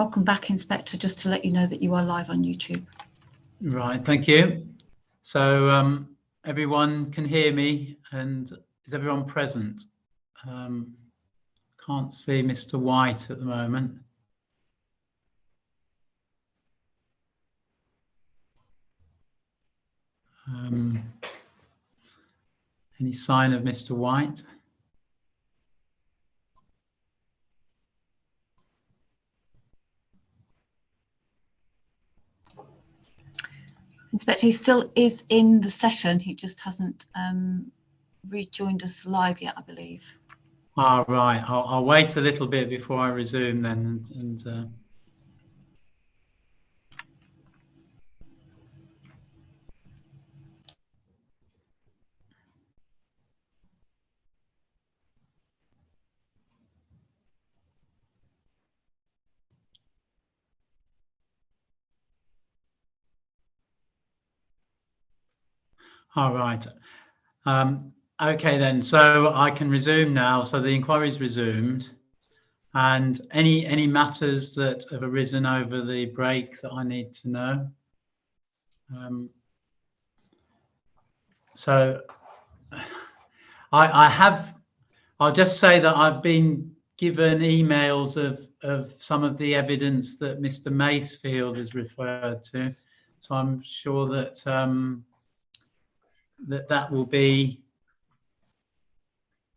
Welcome back, Inspector, just to let you know that you are live on YouTube. Right, thank you. So everyone can hear me, and is everyone present? Can't see Mr. White at the moment. Any sign of Mr. White? Inspector, he still is in the session. He just hasn't rejoined us live yet, I believe. Ah, right. I'll wait a little bit before I resume then. All right. Okay then, so I can resume now. So the inquiry is resumed, and any matters that have arisen over the break that I need to know. So I'll just say that I've been given emails of some of the evidence that Mr. Macefield has referred to. So I'm sure that that will be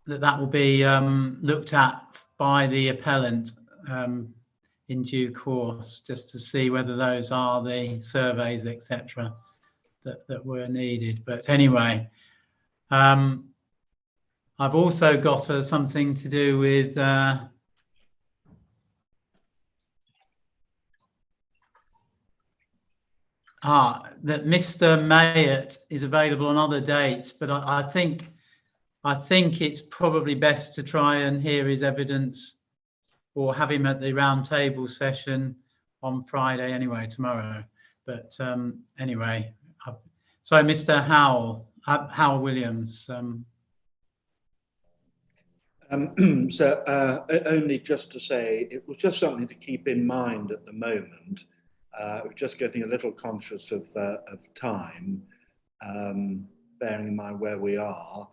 looked at by the appellant in due course, just to see whether those are the surveys, etc., that were needed. But anyway, I've also got something to do with that Mr. Mayett is available on other dates, but I think it's probably best to try and hear his evidence or have him at the round table session on Friday anyway, tomorrow. But anyway, so Mr. Howell Williams. So only just to say, it was just something to keep in mind at the moment. We're just getting a little conscious of time, bearing in mind where we are,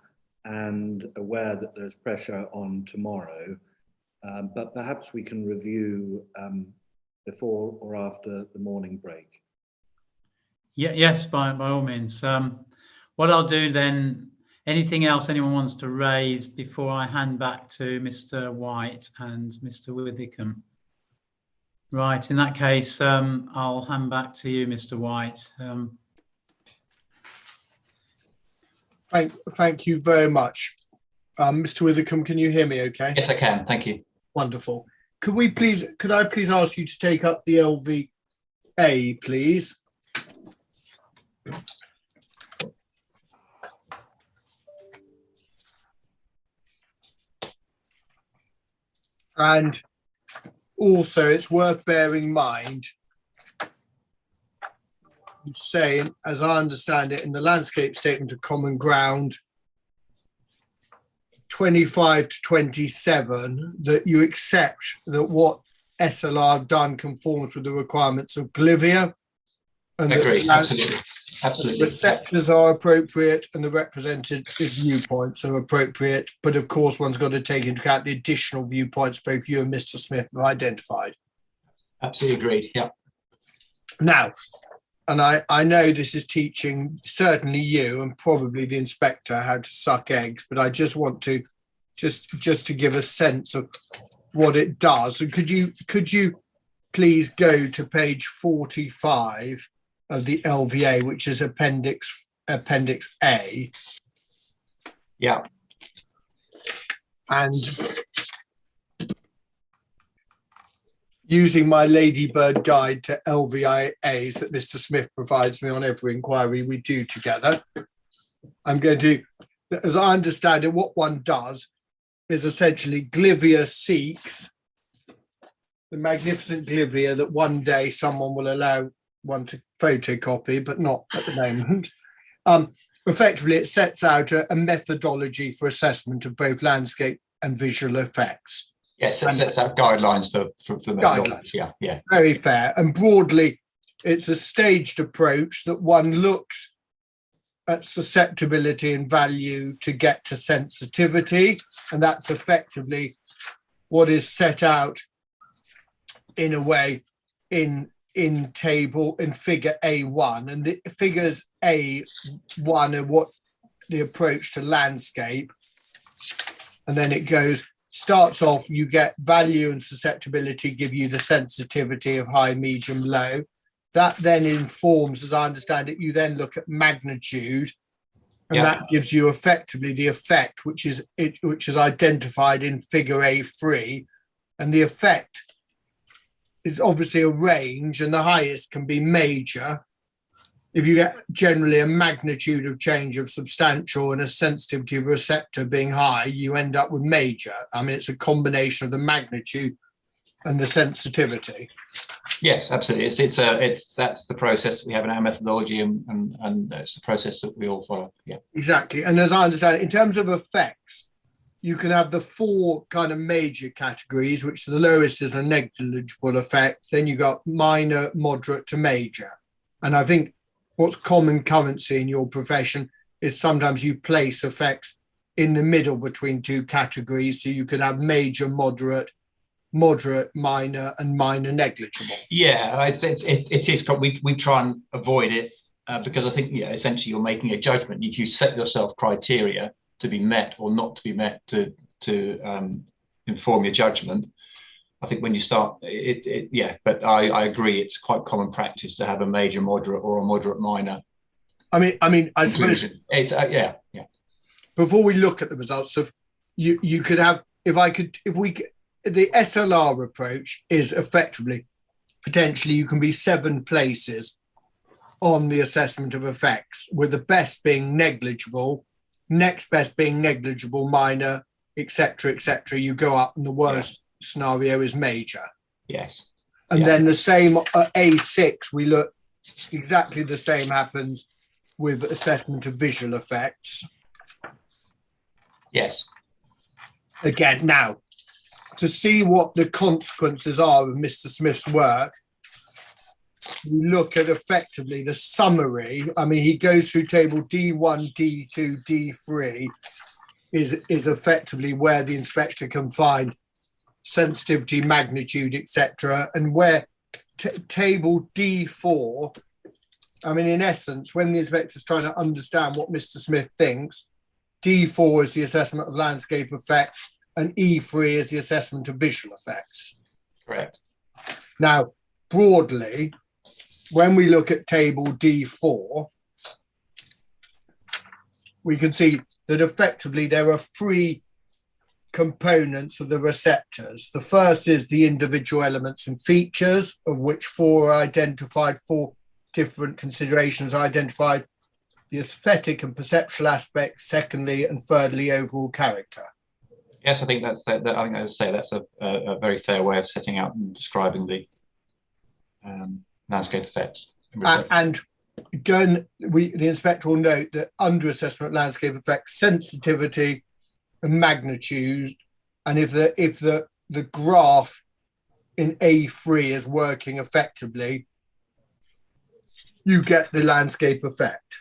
and aware that there's pressure on tomorrow. But perhaps we can review before or after the morning break. Yeah, yes, by all means. What I'll do then, anything else anyone wants to raise before I hand back to Mr. White and Mr. Withicombe? Right, in that case, I'll hand back to you, Mr. White. Thank you very much. Mr. Withicombe, can you hear me okay? Yes, I can. Thank you. Wonderful. Could I please ask you to take up the LVA, please? And also, it's worth bearing in mind, saying, as I understand it, in the landscape statement of common ground 25 to 27, that you accept that what SLR have done conforms with the requirements of GLIVIA. And agree, absolutely. The receptors are appropriate and the represented viewpoints are appropriate, but of course one's got to take into account the additional viewpoints both you and Mr. Smith have identified. Absolutely agreed, yeah. Now, and I know this is teaching certainly you and probably the inspector how to suck eggs, but I just want to just to give a sense of what it does. And could you please go to page 45 of the LVA, which is appendix A. Yeah. And using my Ladybird guide to LVAs that Mr. Smith provides me on every inquiry we do together, I'm going to, as I understand it, what one does is essentially GLIVIA seeks the magnificent GLIVIA that one day someone will allow one to photocopy, but not at the moment. Effectively, it sets out a methodology for assessment of both landscape and visual effects. Yes, it sets out guidelines for methodology. Guidelines. Yeah. Very fair. And broadly, it's a staged approach that one looks at susceptibility and value to get to sensitivity. And that's effectively what is set out in a way in figure A1. And the figures A1 are what the approach to landscape. And then it starts off, you get value and susceptibility give you the sensitivity of high, medium, low. That then informs, as I understand it, you then look at magnitude, and that gives you effectively the effect, which is identified in figure A3. And the effect is obviously a range, and the highest can be major. If you get generally a magnitude of change of substantial and a sensitivity of receptor being high, you end up with major. I mean, it's a combination of the magnitude and the sensitivity. Yes, absolutely. That's the process we have in our methodology, and it's the process that we all follow. Yeah, exactly. And as I understand it, in terms of effects, you can have the 4 kind of major categories, which the lowest is a negligible effect. Then you got minor, moderate to major. And I think what's common currency in your profession is sometimes you place effects in the middle between 2 categories. So you can have major, moderate, minor, and minor negligible. Yeah, it is. We try and avoid it because I think, essentially you're making a judgment. If you set yourself criteria to be met or not to be met to inform your judgment, I think when you start but I agree, it's quite common practice to have a major moderate or a moderate minor. I mean, I suppose it's before we look at the results of you could have, the SLR approach is effectively potentially you can be 7 places on the assessment of effects, with the best being negligible, next best being negligible, minor, etc., etc. You go up, and the worst scenario is major. Yes. And then the same at A6, we look exactly the same happens with assessment of visual effects. Yes. Again, now, to see what the consequences are of Mr. Smith's work, we look at effectively the summary. I mean, he goes through table D1, D2, D3 is effectively where the inspector can find sensitivity, magnitude, etc. And where table D4, I mean, in essence, when the inspector's trying to understand what Mr. Smith thinks, D4 is the assessment of landscape effects, and E3 is the assessment of visual effects. Correct. Now, broadly, when we look at table D4, we can see that effectively there are 3 components of the receptors. The first is the individual elements and features, of which 4 are identified, 4 different considerations are identified: the aesthetic and perceptual aspects, secondly, and thirdly, overall character. Yes, I think that's a very fair way of setting out and describing the landscape effects. And again, the inspector will note that under assessment landscape effects, sensitivity and magnitude, and if the graph in A3 is working effectively, you get the landscape effect.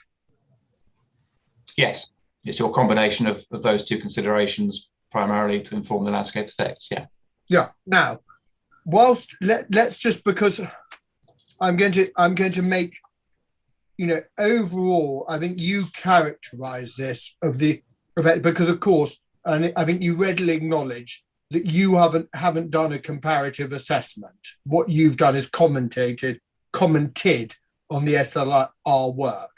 Yes, it's your combination of those 2 considerations primarily to inform the landscape effects. Yeah. Now, whilst let's just, because I'm going to make, overall, I think you characterize this of the effect, because of course, and I think you readily acknowledge that you haven't done a comparative assessment. What you've done is commented on the SLR work.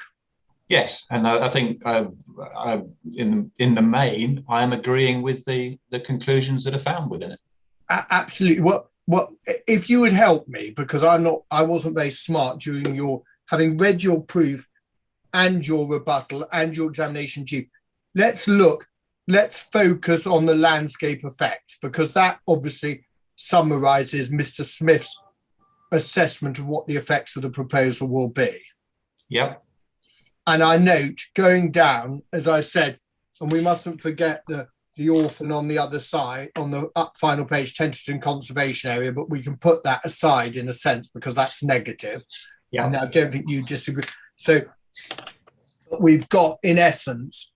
Yes, and I think in the main, I am agreeing with the conclusions that are found within it. Absolutely. Well, if you would help me, because I wasn't very smart during having read your proof and your rebuttal and your examination chief. Let's focus on the landscape effects, because that obviously summarizes Mr. Smith's assessment of what the effects of the proposal will be. Yep. And I note, going down, as I said, and we mustn't forget the the orphan on the other side, on the final page, Tenterden Conservation Area, but we can put that aside in a sense because that's negative. Yeah. And I don't think you disagree. So we've got, in essence,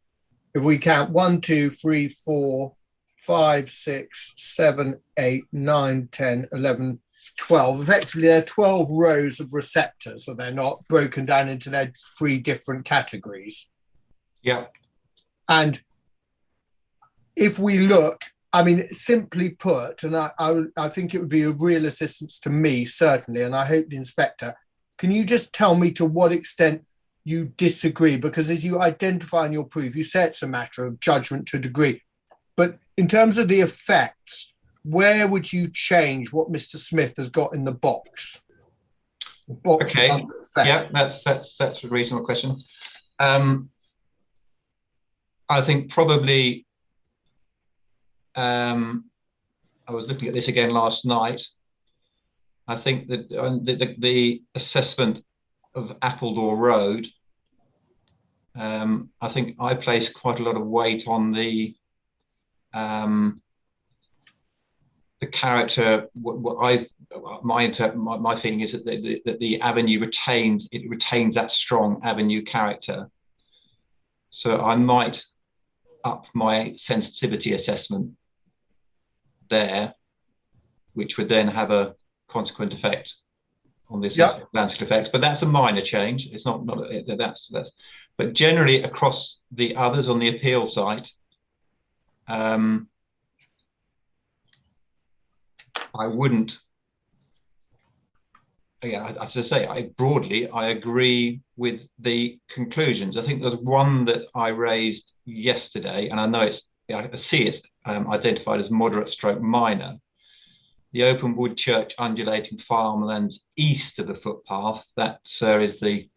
if we count 1, 2, 3, 4, 5, 6, 7, 8, 9, 10, 11, 12. Effectively, there are 12 rows of receptors, so they're not broken down into their 3 different categories. Yeah. And if we look, I mean, simply put, and I think it would be a real assistance to me, certainly, and I hope the inspector, can you just tell me to what extent you disagree? Because as you identify in your proof, you say it's a matter of judgment to a degree. But in terms of the effects, where would you change what Mr. Smith has got in the box? The box Okay. under effect. Yeah, that's a reasonable question. I think probably I was looking at this again last night. I think that the assessment of Appledore Road, I think I place quite a lot of weight on the character. My feeling is that the avenue retains that strong avenue character. So I might up my sensitivity assessment there, which would then have a consequent effect on the assessment of landscape effects. But that's a minor change. It's not that's. But generally across the others on the appeal site, I wouldn't. Yeah, as I say, broadly I agree with the conclusions. I think there's one that I raised yesterday, and I know I see it identified as moderate stroke minor. The open wood church undulating farmlands east of the footpath, that, sir, is the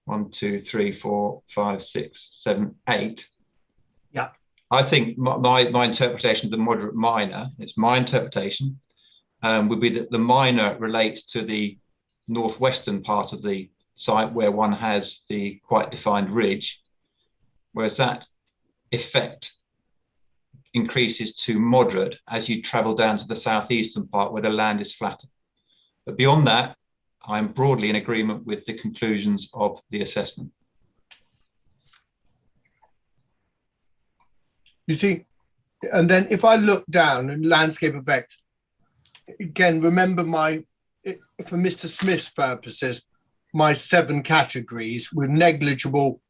1, 2, 3, 4, 5, 6, 7, 8. Yeah. I think my interpretation of the moderate minor, it's my interpretation, would be that the minor relates to the northwestern part of the site where one has the quite defined ridge, whereas that effect increases to moderate as you travel down to the southeastern part where the land is flatter. But beyond that, I'm broadly in agreement with the conclusions of the assessment. You see, and then if I look down in landscape effects, again, remember for Mr. Smith's purposes, my 7 categories, with negligible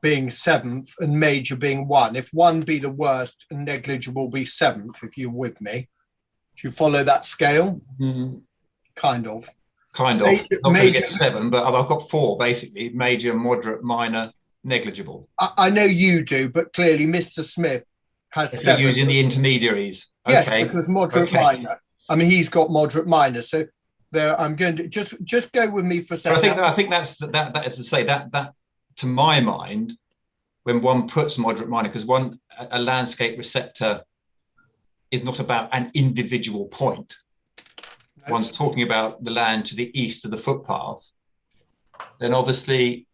being 7th and major being 1. If 1 be the worst and negligible be 7th, if you're with me. Do you follow that scale? Mm-hmm. Kind of. Kind of. Major, not going to get 7, but I've got 4 basically: major, moderate, minor, negligible. I know you do, but clearly Mr. Smith has 7. Using the intermediaries. Yes, Okay. because moderate minor. I mean, he's got moderate minor. So there, I'm going to just go with me for a second. I think that is to say that to my mind, when one puts moderate minor, because a landscape receptor is not about an individual point. No. One's talking about the land to the east of the footpath. Then obviously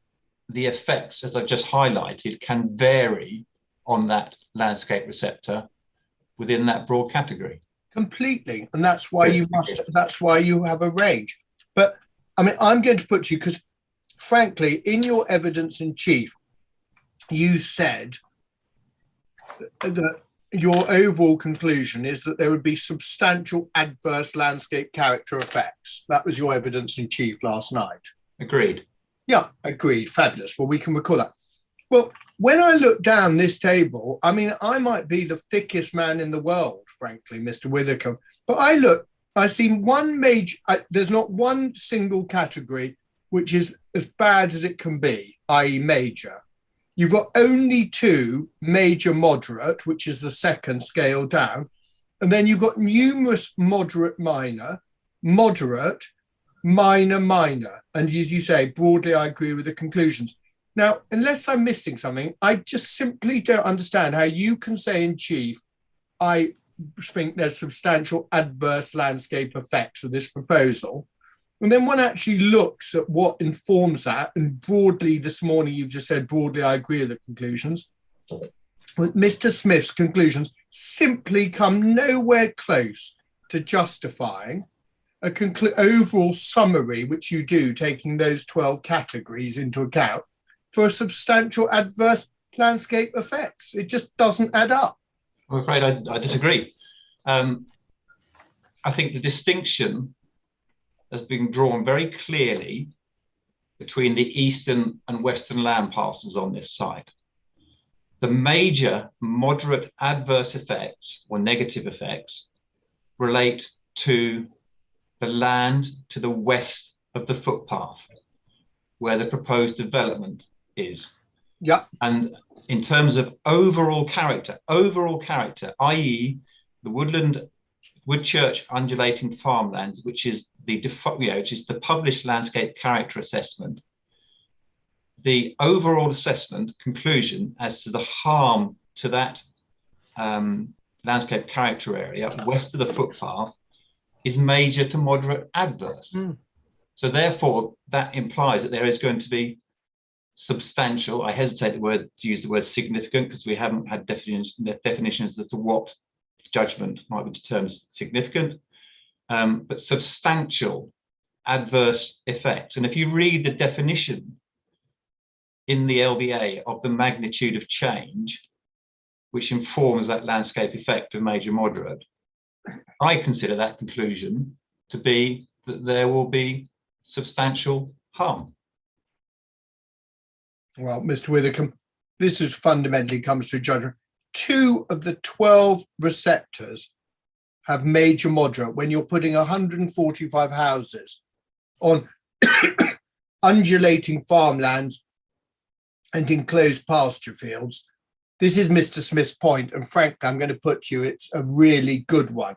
the effects, as I've just highlighted, can vary on that landscape receptor within that broad category. Completely, and that's why you have a range. But I mean, I'm going to put you, because frankly, in your evidence in chief, you said that your overall conclusion is that there would be substantial adverse landscape character effects. That was your evidence in chief last night. Agreed. Yeah, agreed. Fabulous. Well, we can recall that. Well, when I look down this table, I mean, I might be the thickest man in the world, frankly, Mr. Withercombe, but I see one major, there's not one single category which is as bad as it can be, i.e. major. You've got only 2 major moderate, which is the second scale down. And then you've got numerous moderate minor, moderate, minor, minor. And as you say, broadly, I agree with the conclusions. Now, unless I'm missing something, I just simply don't understand how you can say in chief, I think there's substantial adverse landscape effects of this proposal. And then one actually looks at what informs that. And broadly, this morning, you've just said, broadly, I agree with the conclusions. with Mr. Smith's conclusions simply come nowhere close to justifying a overall summary, which you do, taking those 12 categories into account, for a substantial adverse landscape effects. It just doesn't add up. I'm afraid I disagree. I think the distinction has been drawn very clearly between the eastern and western land parcels on this site. The major moderate adverse effects or negative effects relate to the land to the west of the footpath, where the proposed development is. Yeah. And in terms of overall character, i.e. the Woodchurch undulating farmlands, which is the published landscape character assessment, the overall assessment conclusion as to the harm to that landscape character area west of the footpath is major to moderate adverse. So therefore, that implies that there is going to be substantial, I hesitate to use the word significant because we haven't had definitions as to what judgment might be determined as significant, but substantial adverse effects. And if you read the definition in the LBA of the magnitude of change, which informs that landscape effect of major moderate, I consider that conclusion to be that there will be substantial harm. Well, Mr. Withycombe, this is fundamentally comes to a judgment. 2 of the 12 receptors have major moderate. When you're putting 145 houses on undulating farmlands and enclosed pasture fields, this is Mr. Smith's point, and frankly, I'm going to put to you, it's a really good one.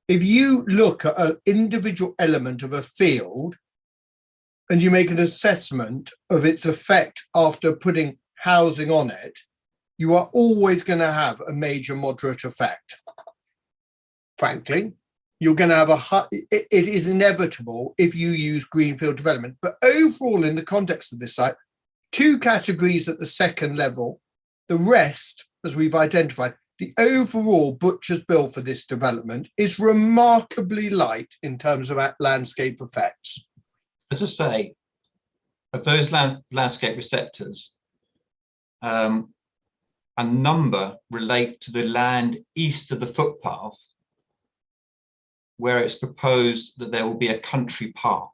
If you look at an individual element of a field and you make an assessment of its effect after putting housing on it, you are always going to have a major moderate effect. Frankly, you're going to have it is inevitable if you use greenfield development. But overall, in the context of this site, 2 categories at the second level, the rest, as we've identified, the overall butcher's bill for this development is remarkably light in terms of landscape effects. As I say, of those landscape receptors, a number relate to the land east of the footpath, where it's proposed that there will be a country park.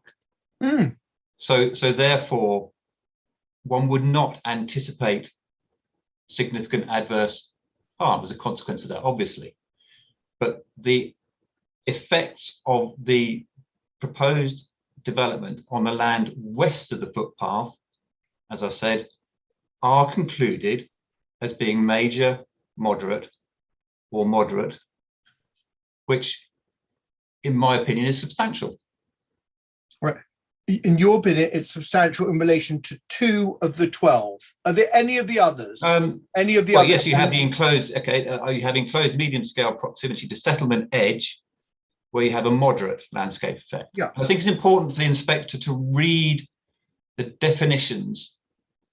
So therefore, one would not anticipate significant adverse harm as a consequence of that, obviously. But the effects of the proposed development on the land west of the footpath, as I said, are concluded as being major, moderate, or moderate, which, in my opinion, is substantial. Right. In your opinion, it's substantial in relation to 2 of the 12. Are there any of the others? Any of the others? Yes, you have the enclosed. Okay, you have enclosed medium-scale proximity to settlement edge, where you have a moderate landscape effect. Yeah. I think it's important for the inspector to read the definitions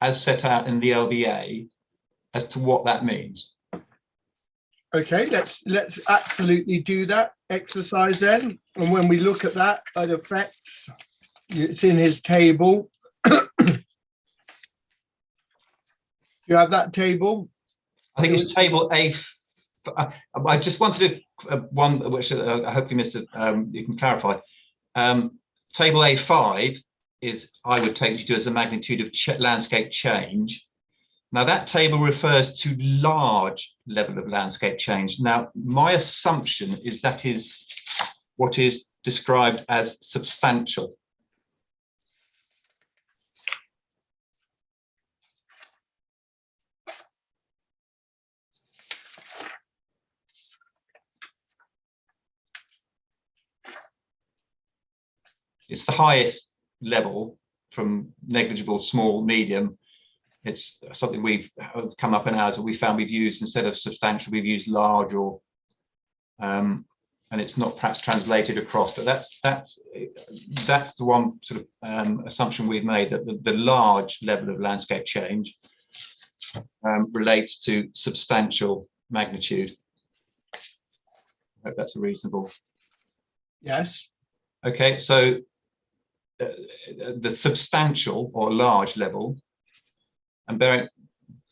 as set out in the LBA as to what that means. Okay, let's absolutely do that exercise then. And when we look at that, it affects, it's in his table. You have that table? I think it's table A. I just wanted to, one which hopefully Mr. You can clarify. Table A5 is, I would take you to as a magnitude of landscape change. Now that table refers to large level of landscape change. Now, my assumption is that is what is described as substantial. It's the highest level from negligible, small, medium. It's something we've come up in ours that we found we've used instead of substantial, we've used large, or and it's not perhaps translated across, but that's the one sort of assumption we've made, that the large level of landscape change relates to substantial magnitude. I hope that's a reasonable. Yes. Okay, so the substantial or large level, and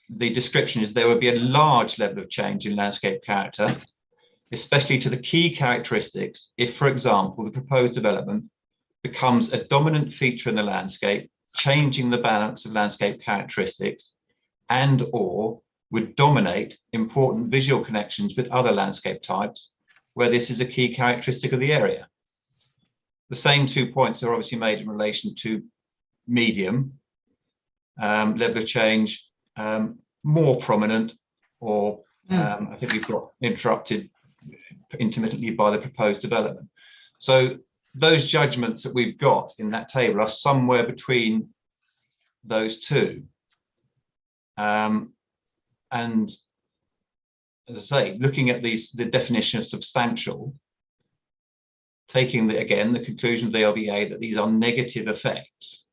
the description is there would be a large level of change in landscape character, especially to the key characteristics if, for example, the proposed development becomes a dominant feature in the landscape, changing the balance of landscape characteristics and or would dominate important visual connections with other landscape types where this is a key characteristic of the area. The same 2 points are obviously made in relation to medium level of change, more prominent, or I think we've got interrupted intermittently by the proposed development. So those judgments that we've got in that table are somewhere between those two. And as I say, looking at the definition of substantial, taking again the conclusion of the LBA that these are negative effects,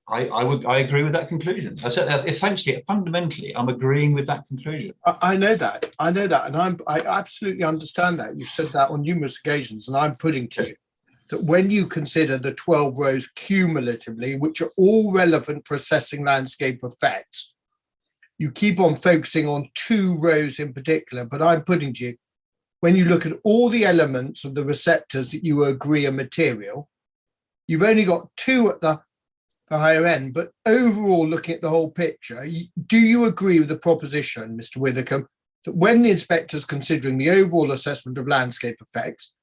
I agree with that conclusion. I said that's essentially, fundamentally, I'm agreeing with that conclusion. I know that, and I absolutely understand that. You've said that on numerous occasions, and I'm putting to you that when you consider the 12 rows cumulatively, which are all relevant for assessing landscape effects, you keep on focusing on 2 rows in particular, but I'm putting to you, when you look at all the elements of the receptors that you agree are material, you've only got 2 at the higher end, but overall, looking at the whole picture, do you agree with the proposition, Mr. Withycombe, that when the inspector is considering the overall assessment of landscape effects,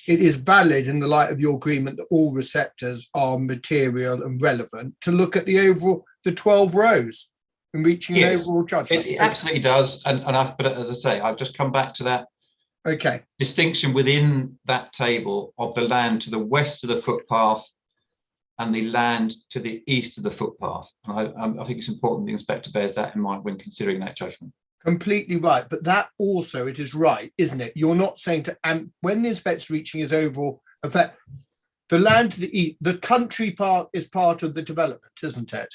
it is valid in the light of your agreement that all receptors are material and relevant to look at the overall, the 12 rows and reaching an overall judgment? It absolutely does. But as I say, I've just come back to that distinction within that table of the land to the west of the footpath and the land to the east of the footpath. And I think it's important the inspector bears that in mind when considering that judgment. Completely right. But that also, it is right, isn't it? You're not saying to, and when the inspector's reaching his overall effect, the land to the east, the country park is part of the development, isn't it?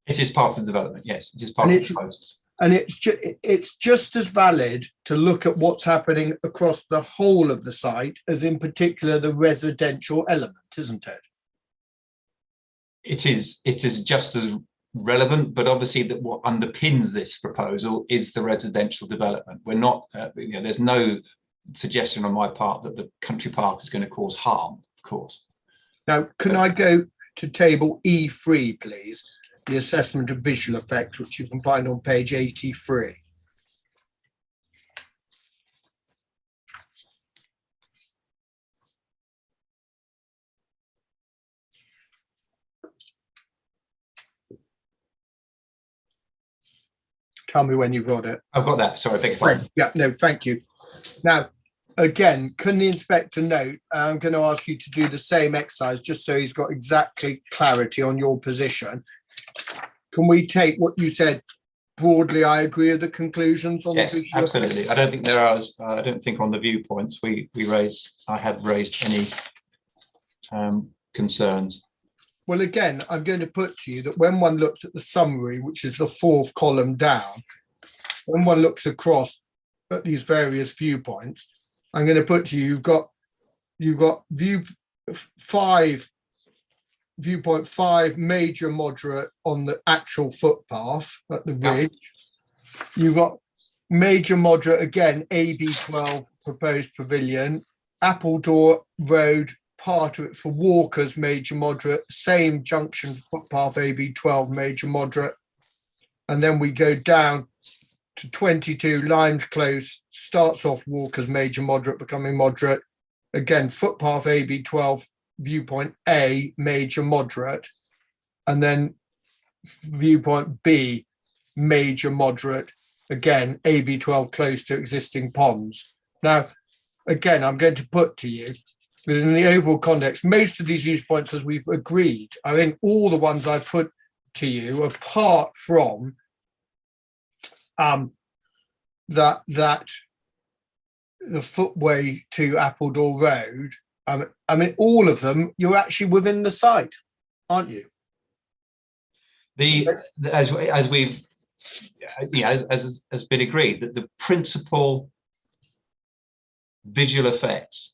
It is part of the development, yes. It is part of the proposals. And it's just as valid to look at what's happening across the whole of the site as in particular the residential element, isn't it? It is just as relevant, but obviously that what underpins this proposal is the residential development. We're not, there's no suggestion on my part that the country park is going to cause harm, of course. Now, can I go to table E3, please? The assessment of visual effects, which you can find on page 83. Tell me when you've got it. I've got that. Sorry, beg your pardon. Yeah, no, thank you. Now, again, can the inspector note, I'm going to ask you to do the same exercise just so he's got exactly clarity on your position. Can we take what you said broadly? I agree with the conclusions on the visual absolutely effect? I don't think there are, I don't think on the viewpoints I have raised any concerns. Well, again, I'm going to put to you that when one looks at the summary, which is the 4th column down, when one looks across at these various viewpoints, I'm going to put to you, you've got viewpoint 5 major moderate on the actual footpath at the ridge. You've got major moderate again, AB12 proposed pavilion, Appledore Road, part of it for walkers, major moderate, same junction footpath AB12 major moderate, and then we go down to 22 Limes Close, starts off walkers major moderate, becoming moderate, again footpath AB12 viewpoint A major moderate, and then viewpoint B major moderate, again AB12 close to existing ponds. Now again, I'm going to put to you within the overall context, most of these viewpoints, as we've agreed, I think all the ones I put to you, apart from that the footway to Appledore Road, I mean, all of them, you're actually within the site, aren't you? As we've as has been agreed, that the principal visual effects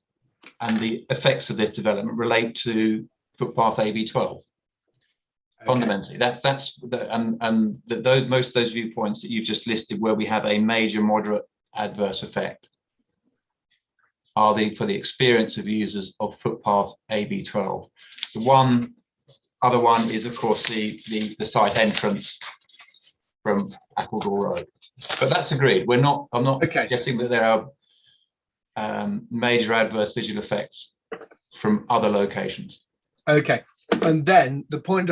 and the effects of this development relate to footpath AB12. Fundamentally, most of those viewpoints that you've just listed, where we have a major, moderate, adverse effect, are for the experience of users of footpath AB12. The other one is, of course, the site entrance from Appledore Road. But that's agreed. I'm not suggesting that there are major adverse visual effects from other locations. Okay, and then the point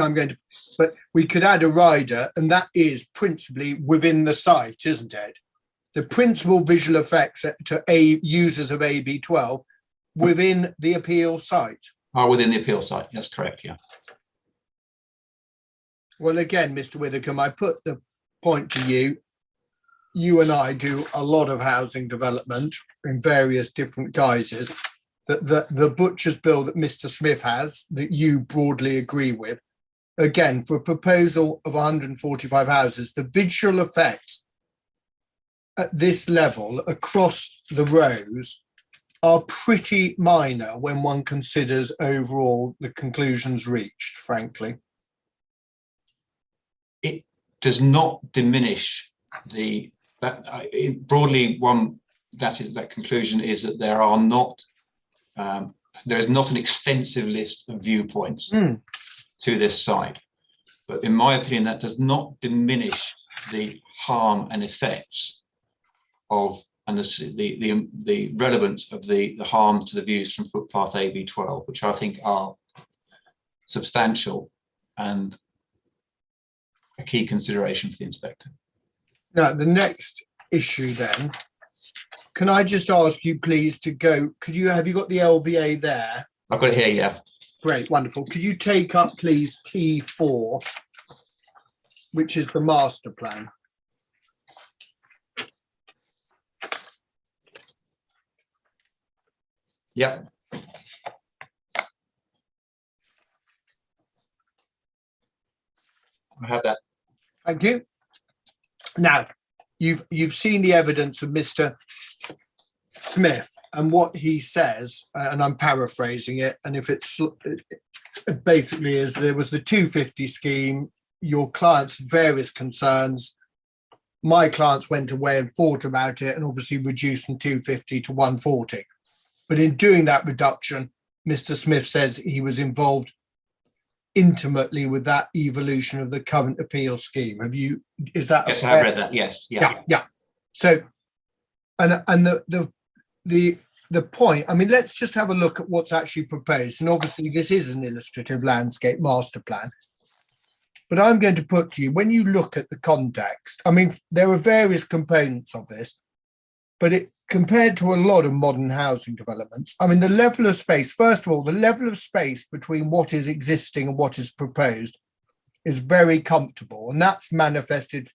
but we could add a rider, and that is principally within the site, isn't it? The principal visual effects to users of AB12 within the appeal site. Are within the appeal site, that's correct, yeah. Well, again, Mr. Withycombe, I put the point to you. You and I do a lot of housing development in various different guises. The butcher's bill that Mr. Smith has, that you broadly agree with, again, for a proposal of 145 houses, the visual effects at this level across the rows are pretty minor when one considers overall the conclusions reached, frankly. It does not diminish broadly. That conclusion is that there is not an extensive list of viewpoints to this site, but in my opinion, that does not diminish the harm and effects of the relevance of the harm to the views from footpath AB12, which I think are substantial and a key consideration for the inspector. Now, the next issue then, can I just ask you please to go, have you got the LVA there? I've got it here, yeah. Great, wonderful. Could you take up please T4, which is the master plan? Yep. I have that. Thank you. Now, you've seen the evidence of Mr. Smith and what he says, and I'm paraphrasing it. And if it basically is, there was the 250 scheme, your client's various concerns. My clients went away and thought about it and obviously reduced from 250 to 140. But in doing that reduction, Mr. Smith says he was involved intimately with that evolution of the current appeal scheme. Is that yes, I read that, yes. Yeah. So and the point, I mean, let's just have a look at what's actually proposed. And obviously this is an illustrative landscape master plan. But I'm going to put to you, when you look at the context, I mean, there are various components of this, but compared to a lot of modern housing developments, I mean, the level of space, first of all, the level of space between what is existing and what is proposed is very comfortable. And that's manifested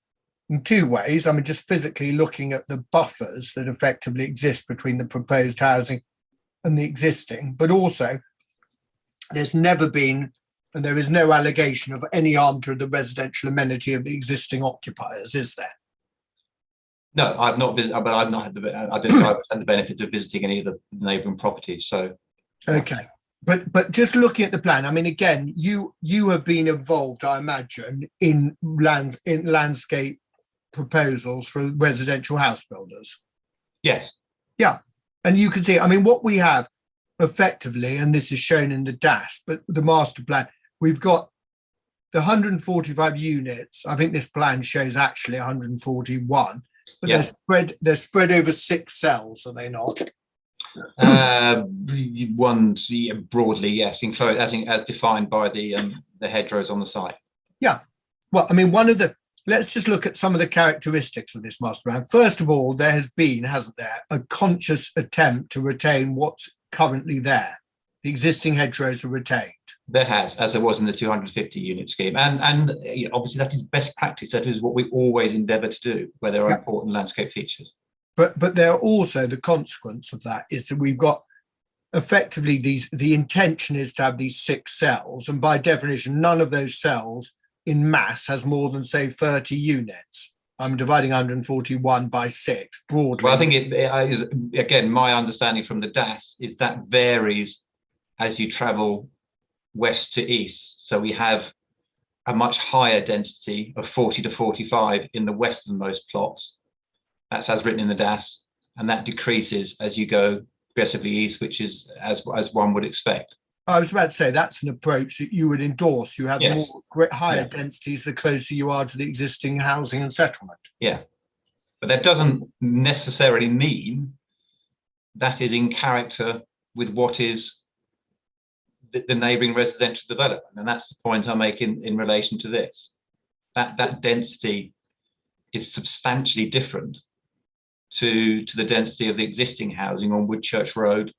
in two ways. I mean, just physically looking at the buffers that effectively exist between the proposed housing and the existing, but also there's never been, and there is no allegation of any harm to the residential amenity of the existing occupiers, is there? No, I've not visited, but I've not had the benefit of visiting any of the neighbouring properties. So, okay, but just looking at the plan, I mean, again, you have been involved, I imagine, in landscape proposals for residential house builders. Yes. Yeah, and you can see, I mean, what we have effectively, and this is shown in the DAS, but the master plan, we've got the 145 units. I think this plan shows actually 141. But yeah, they're spread over 6 cells, are they not? Ones, yeah, broadly, yes, enclosed as defined by the hedgerows on the site. Yeah. Well, I mean, let's just look at some of the characteristics of this master plan. First of all, there has been, hasn't there, a conscious attempt to retain what's currently there. The existing hedgerows are retained. There has, as there was in the 250 unit scheme, and obviously that is best practice. That is what we always endeavour to do where there are important landscape features. But there are also, the consequence of that is that we've got effectively the intention is to have these 6 cells, and by definition, none of those cells in mass has more than, say, 30 units? I'm dividing 141 by 6 broadly. Well, I think it is, again, my understanding from the DAS is that varies as you travel west to east. So we have a much higher density of 40 to 45 in the westernmost plots. That's as written in the DAS, and that decreases as you go progressively east, which is as one would expect. I was about to say that's an approach that you would endorse. You have Yes. higher densities the closer you are to the existing housing and settlement. Yeah, but that doesn't necessarily mean that is in character with what is the neighbouring residential development, and that's the point I make in relation to this. That density is substantially different to the density of the existing housing on Woodchurch Road,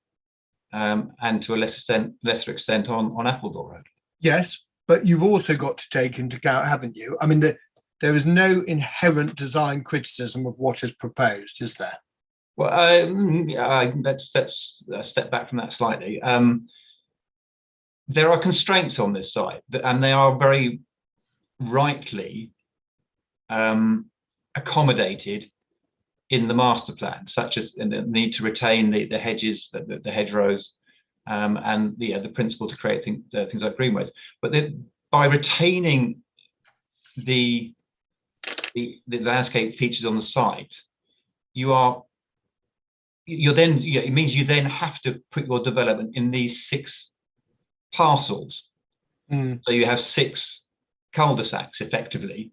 and to a lesser extent on Appledore Road. Yes, but you've also got to take into account, haven't you? I mean, there is no inherent design criticism of what is proposed, is there? Well, let's step back from that slightly. There are constraints on this site, and they are very rightly accommodated in the master plan, such as the need to retain the hedges, the hedgerows, and the principle to create things like greenways. But by retaining the landscape features on the site, it means you then have to put your development in these 6 parcels. So you have 6 cul-de-sacs effectively.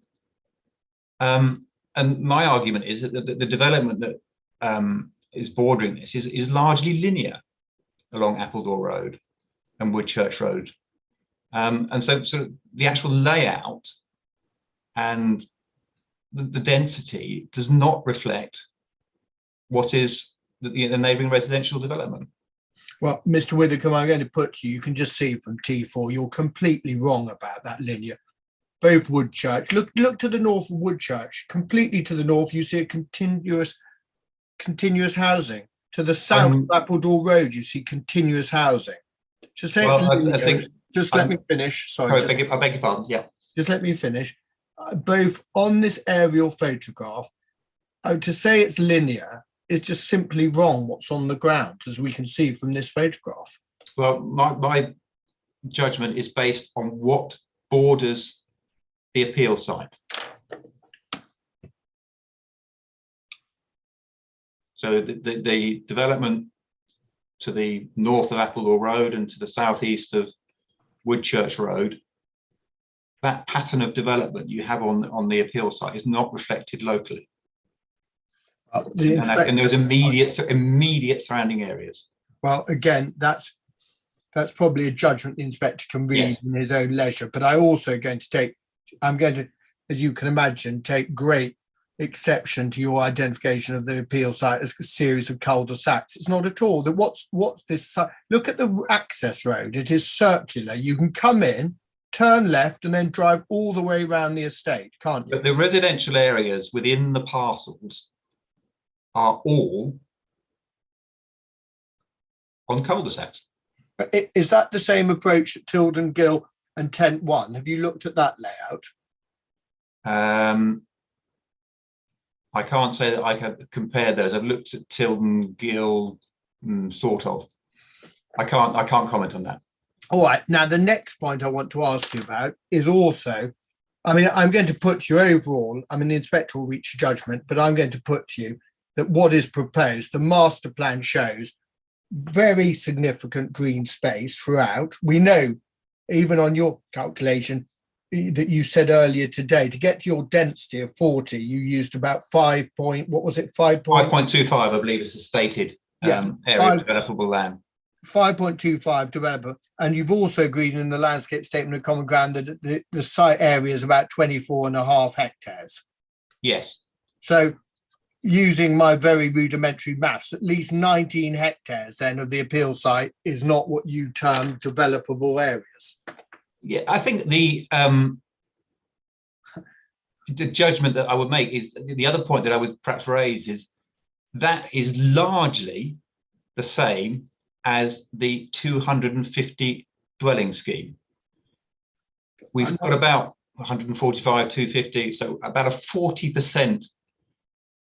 And my argument is that the development that is bordering this is largely linear along Appledore Road and Woodchurch Road. And so the actual layout and the density does not reflect what is the neighbouring residential development. Well, Mr. Withercombe, I'm going to put to you, you can just see from T4, you're completely wrong about that linear. Both Woodchurch, look to the north of Woodchurch, completely to the north, you see a continuous housing. To the south of Appledore Road, you see continuous housing. To say it's linear, let me finish. Sorry, I beg your pardon. Yeah. Just let me finish. Both on this aerial photograph, to say it's linear is just simply wrong what's on the ground, as we can see from this photograph. Well, my judgment is based on what borders the appeal site. So the development to the north of Appledore Road and to the southeast of Woodchurch Road, that pattern of development you have on the appeal site is not reflected locally. And there's immediate surrounding areas. Well, again, that's probably a judgment the inspector can read in his own leisure. But I'm going to, as you can imagine, take great exception to your identification of the appeal site as a series of cul-de-sacs. It's not at all. What's this? Look at the access road. It is circular. You can come in, turn left, and then drive all the way around the estate, can't you? But the residential areas within the parcels are all on cul-de-sacs. Is that the same approach at Tilden Gill and Tent 1? Have you looked at that layout? I can't say that I can compare those. I've looked at Tilden Gill, sort of. I can't comment on that. All right. Now, the next point I want to ask you about is also, I mean, I'm going to put you overall, I mean, the inspector will reach a judgment, but I'm going to put to you that what is proposed, the master plan shows very significant green space throughout. We know, even on your calculation that you said earlier today, to get to your density of 40, you used about 5.25, I believe is the stated area of developable land. 5.25 developer, and you've also agreed in the landscape statement of common ground that the site area is about 24.5 hectares. Yes. So using my very rudimentary maths, at least 19 hectares then of the appeal site is not what you term developable areas. Yeah, I think the judgment that I would make is the other point that I would perhaps raise is that is largely the same as the 250 dwelling scheme. We've got about 145, 250, so about a 40%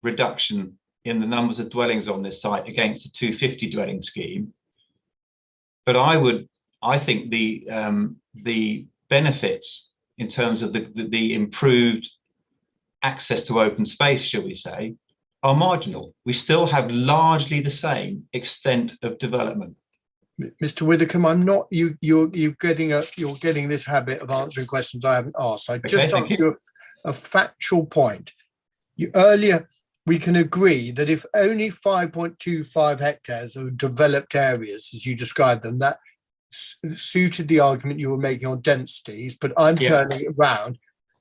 reduction in the numbers of dwellings on this site against the 250 dwelling scheme. But I think the benefits in terms of the improved access to open space, shall we say, are marginal. We still have largely the same extent of development. Mr. Withycombe, I'm not you're getting this habit of answering questions I haven't asked. I just asked you a factual point. Earlier, we can agree that if only 5.25 hectares of developed areas, as you described them, that suited the argument you were making on densities, but I'm turning it around.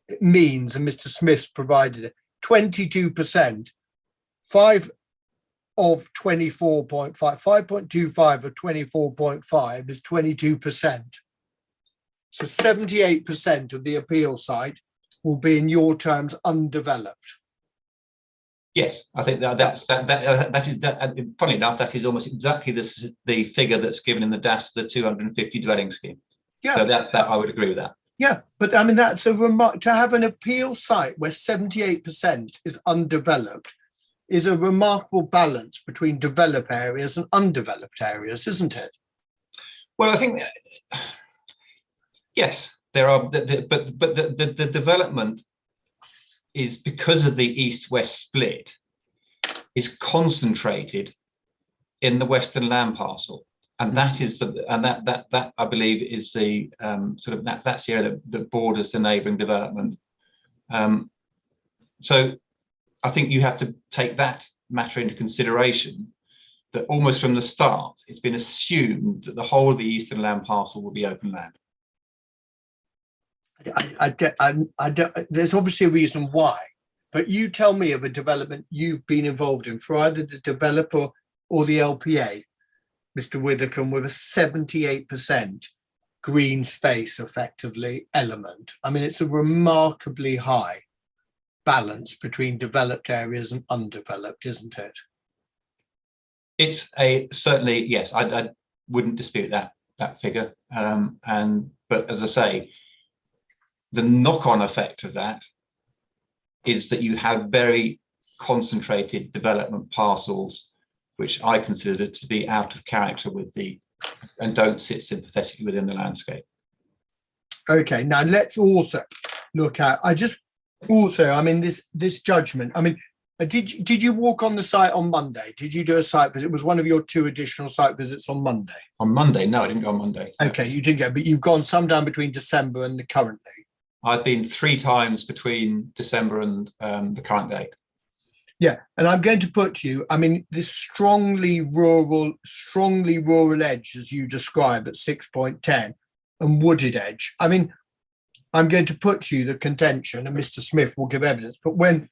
It means, and Mr. Smith's provided it, 22%, 5 of 24.5, 5.25 of 24.5 is 22%. So 78% of the appeal site will be, in your terms, undeveloped. Yes, I think that is funny enough, that is almost exactly the figure that's given in the DAS, the 250 dwelling scheme. Yeah, so that I would agree with that. Yeah, but I mean, that's a remark. To have an appeal site where 78% is undeveloped is a remarkable balance between developed areas and undeveloped areas, isn't it? Well, I think yes, there are, but the development is, because of the east-west split, is concentrated in the western land parcel, and that is that I believe is the sort of that's the area that borders the neighbouring development. So I think you have to take that matter into consideration, that almost from the start it's been assumed that the whole of the eastern land parcel will be open land. There's obviously a reason why, but you tell me of a development you've been involved in for either the developer or the LPA, Mr. Withycombe, with a 78% green space effectively element. I mean, it's a remarkably high balance between developed areas and undeveloped, isn't it? It's certainly, yes, I wouldn't dispute that figure. But as I say, the knock-on effect of that is that you have very concentrated development parcels, which I consider to be out of character with and don't sit sympathetically within the landscape. Okay, now let's also look at, I mean, this judgment, I mean, did you walk on the site on Monday? Did you do a site visit? It was one of your 2 additional site visits on Monday. On Monday? No, I didn't go on Monday. Okay, you didn't go, but you've gone sometime between December and the current date. I've been 3 times between December and the current date. Yeah, and I'm going to put you, I mean, this strongly rural edge, as you describe, at 6.10, and wooded edge. I mean, I'm going to put you the contention, and Mr. Smith will give evidence, but when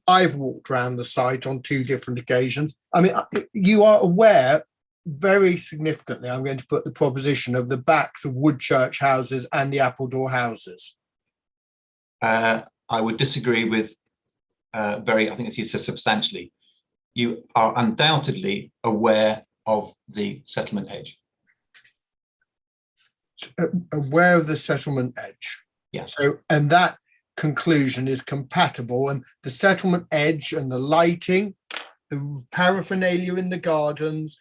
I've walked around the site on 2 different occasions, I mean, you are aware very significantly, I'm going to put the proposition of the backs of Woodchurch houses and the Appledore houses. I would disagree with I think it's used substantially. You are undoubtedly aware of the settlement edge. Aware of the settlement edge. Yeah. So, and that conclusion is compatible, and the settlement edge and the lighting, the paraphernalia in the gardens.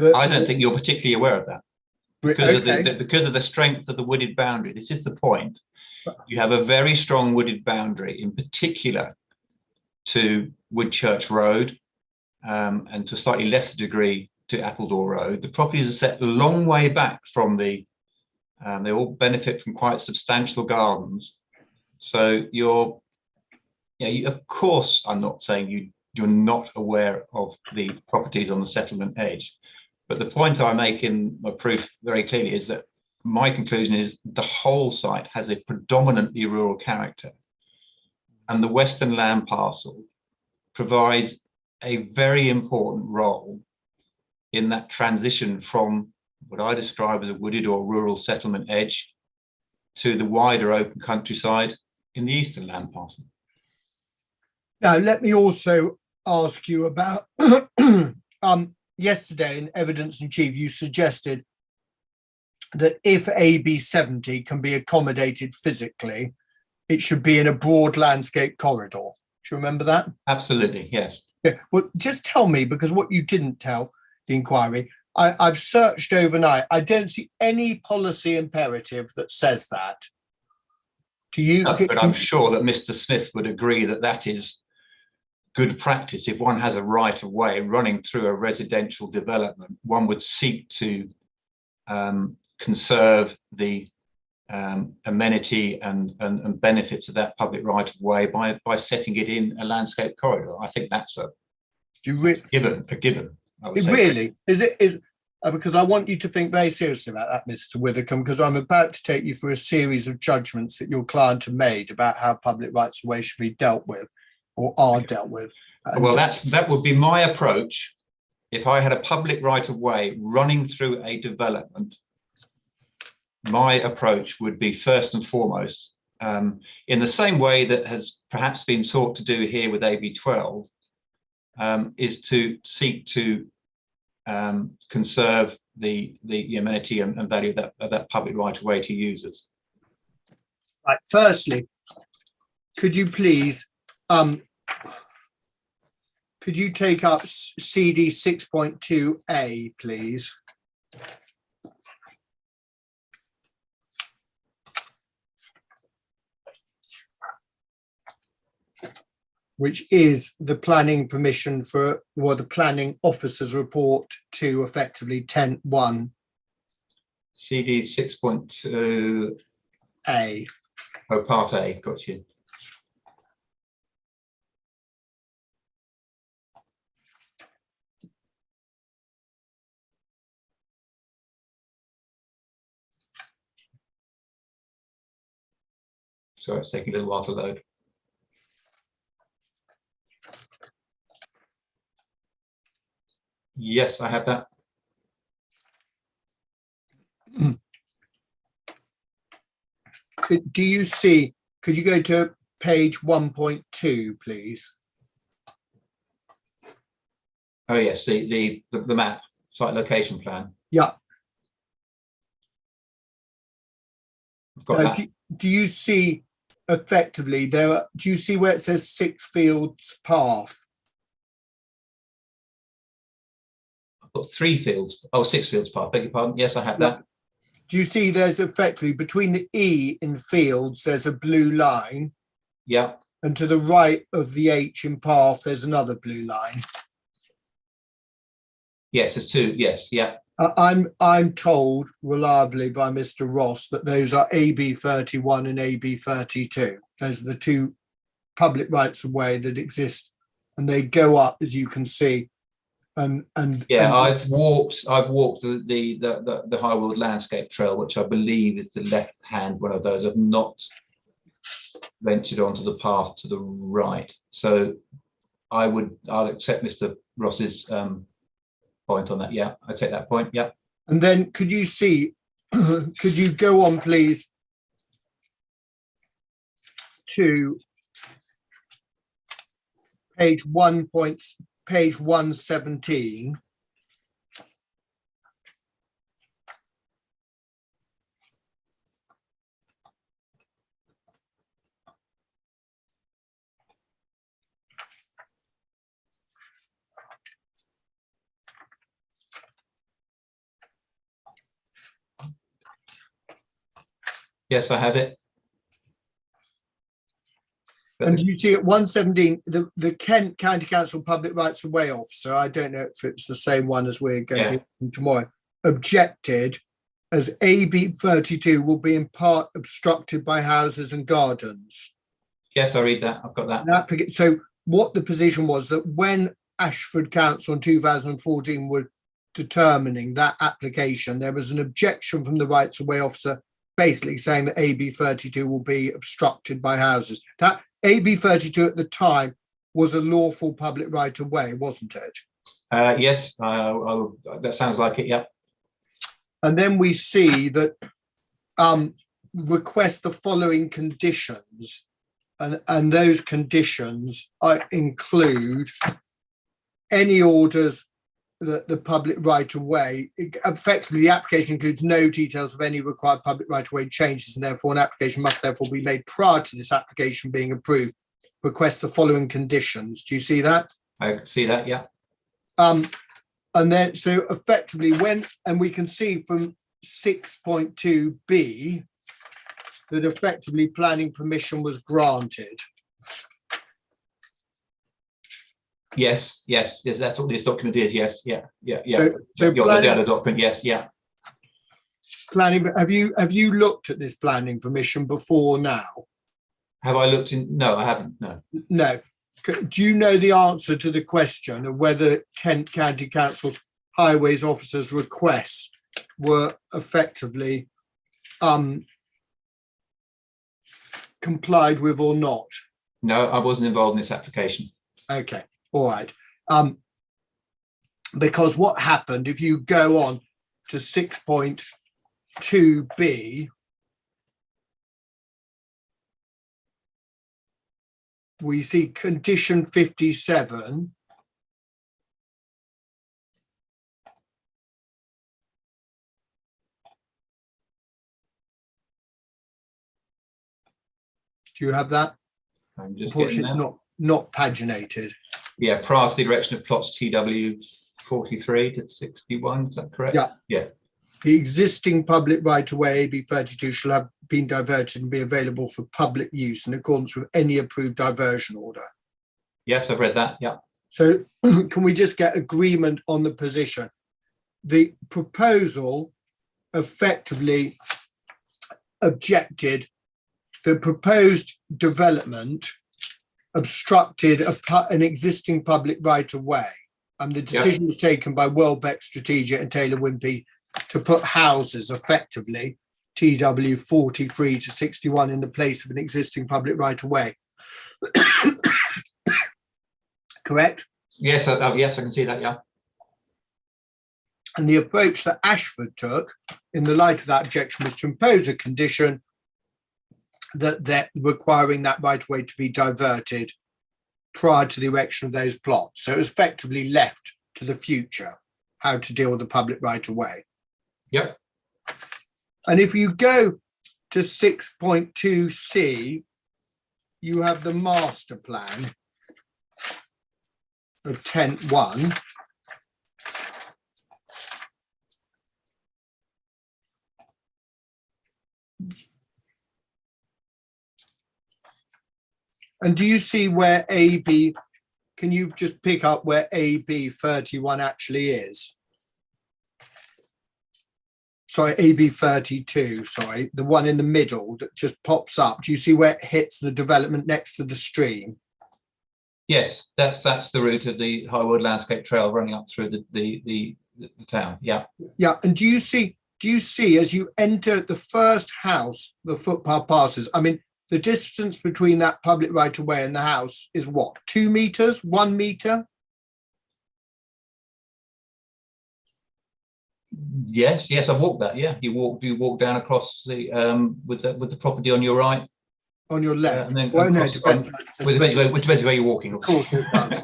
I don't think you're particularly aware of that because of the strength of the wooded boundary. This is the point. You have a very strong wooded boundary, in particular to Woodchurch Road, and to a slightly lesser degree to Appledore Road. The properties are set a long way back from they all benefit from quite substantial gardens. So you, of course, I'm not saying you're not aware of the properties on the settlement edge, but the point I make in my proof very clearly is that my conclusion is the whole site has a predominantly rural character, and the western land parcel provides a very important role in that transition from what I describe as a wooded or rural settlement edge to the wider open countryside in the eastern land parcel. Now, let me also ask you about yesterday in Evidence in Chief, you suggested that if AB 70 can be accommodated physically, it should be in a broad landscape corridor. Do you remember that? Absolutely, yes. Yeah. Well, just tell me, because what you didn't tell the inquiry, I've searched overnight. I don't see any policy imperative that says that. Do you? No, but I'm sure that Mr. Smith would agree that that is good practice. If one has a right of way running through a residential development, one would seek to conserve the amenity and benefits of that public right of way by setting it in a landscape corridor. I think that's a given. I would say. Really? Is because I want you to think very seriously about that, Mr. Withercombe, because I'm about to take you through a series of judgments that your client have made about how public rights of way should be dealt with or are dealt with. And well, that would be my approach. If I had a public right of way running through a development, my approach would be first and foremost, in the same way that has perhaps been sought to do here with AB 12, is to seek to conserve the amenity and value of that public right of way to users. Right. Firstly, could you please could you take up CD 6.2A, please? Which is the planning permission for, or the planning officer's report to effectively Tent 1. CD 6.2 A. Oh, part A, got you. Sorry, it's taking a little while to load. Yes, I have that. Do you see, could you go to page 1.2, please? Oh yes, the map, site location plan. Yeah. I've got that. Do you see effectively do you see where it says 6 fields path? I've got 3 fields. Oh, 6 fields path. Beg your pardon. Yes, I have that. Do you see there's effectively between the E in fields, there's a blue line? Yeah. And to the right of the H in path, there's another blue line. Yes, there's 2. Yes, yeah. I'm told reliably by Mr. Ross that those are AB 31 and AB 32. Those are the 2 public rights of way that exist, and they go up, as you can see. And I've walked the Highwood Landscape Trail, which I believe is the left hand one of those. I've not ventured onto the path to the right, so I'll accept Mr. Ross's point on that. Yeah, I take that point. Yeah. And then could you see, could you go on please to page 117. Yes, I have it. And you see at 117, the Kent County Council Public Rights of Way officer, I don't know if it's the same one as we're going to tomorrow, objected as AB 32 will be in part obstructed by houses and gardens. Yes, I read that. I've got that. So what the position was that when Ashford Council in 2014 were determining that application, there was an objection from the Rights of Way officer basically saying that AB 32 will be obstructed by houses. That AB 32 at the time was a lawful public right of way, wasn't it? Yes, that sounds like it, yeah. And then we see that request the following conditions, and those conditions include any orders the public right of way. Effectively, the application includes no details of any required public right of way changes, and therefore an application must therefore be made prior to this application being approved. Request the following conditions. Do you see that? I see that, yeah. And then, so effectively, and we can see from 6.2b that effectively planning permission was granted. Yes, that's what this document is. Yes, yeah. So the other document, yes, yeah. Planning. Have you looked at this planning permission before now? Have I looked in? No, I haven't. No. No. Do you know the answer to the question of whether Kent County Council's highways officers' requests were effectively complied with or not? No, I wasn't involved in this application. Okay, all right. Because what happened, if you go on to 6.2b, we see condition 57. Do you have that? I'm just Unfortunately, it's not paginated. Yeah, prior to the erection of plots TW 43 to 61, is that correct? Yeah. Yeah. The existing public right-of-way AB 32 shall have been diverted and be available for public use in accordance with any approved diversion order. Yes, I've read that. Yeah. So can we just get agreement on the position? The proposal effectively objected. The proposed development obstructed an existing public right-of-way, and the decision was taken by Welbeck Strategic and Taylor Wimpey to put houses effectively TW 43 to 61 in the place of an existing public right-of-way. Correct? Yes, yes, I can see that. Yeah. And the approach that Ashford took in the light of that objection was to impose a condition that they're requiring that right-of-way to be diverted prior to the erection of those plots. So it was effectively left to the future how to deal with the public right-of-way. Yep. And if you go to 6.2c, you have the master plan of Tent 1. And do you see where AB, can you just pick up where AB 31 actually is? Sorry, AB 32, sorry, the one in the middle that just pops up. Do you see where it hits the development next to the stream? Yes, that's the route of the Highwood Landscape Trail running up through the town. Yeah. Yeah, and do you see as you enter the first house, the footpath passes? I mean, the distance between that public right-of-way and the house is what, 2 meters, 1 meter? Yes, I've walked that. Yeah, you walk down across the with the property on your right. On your left. And then well, no, it depends. Which depends where you're walking. Of course it does.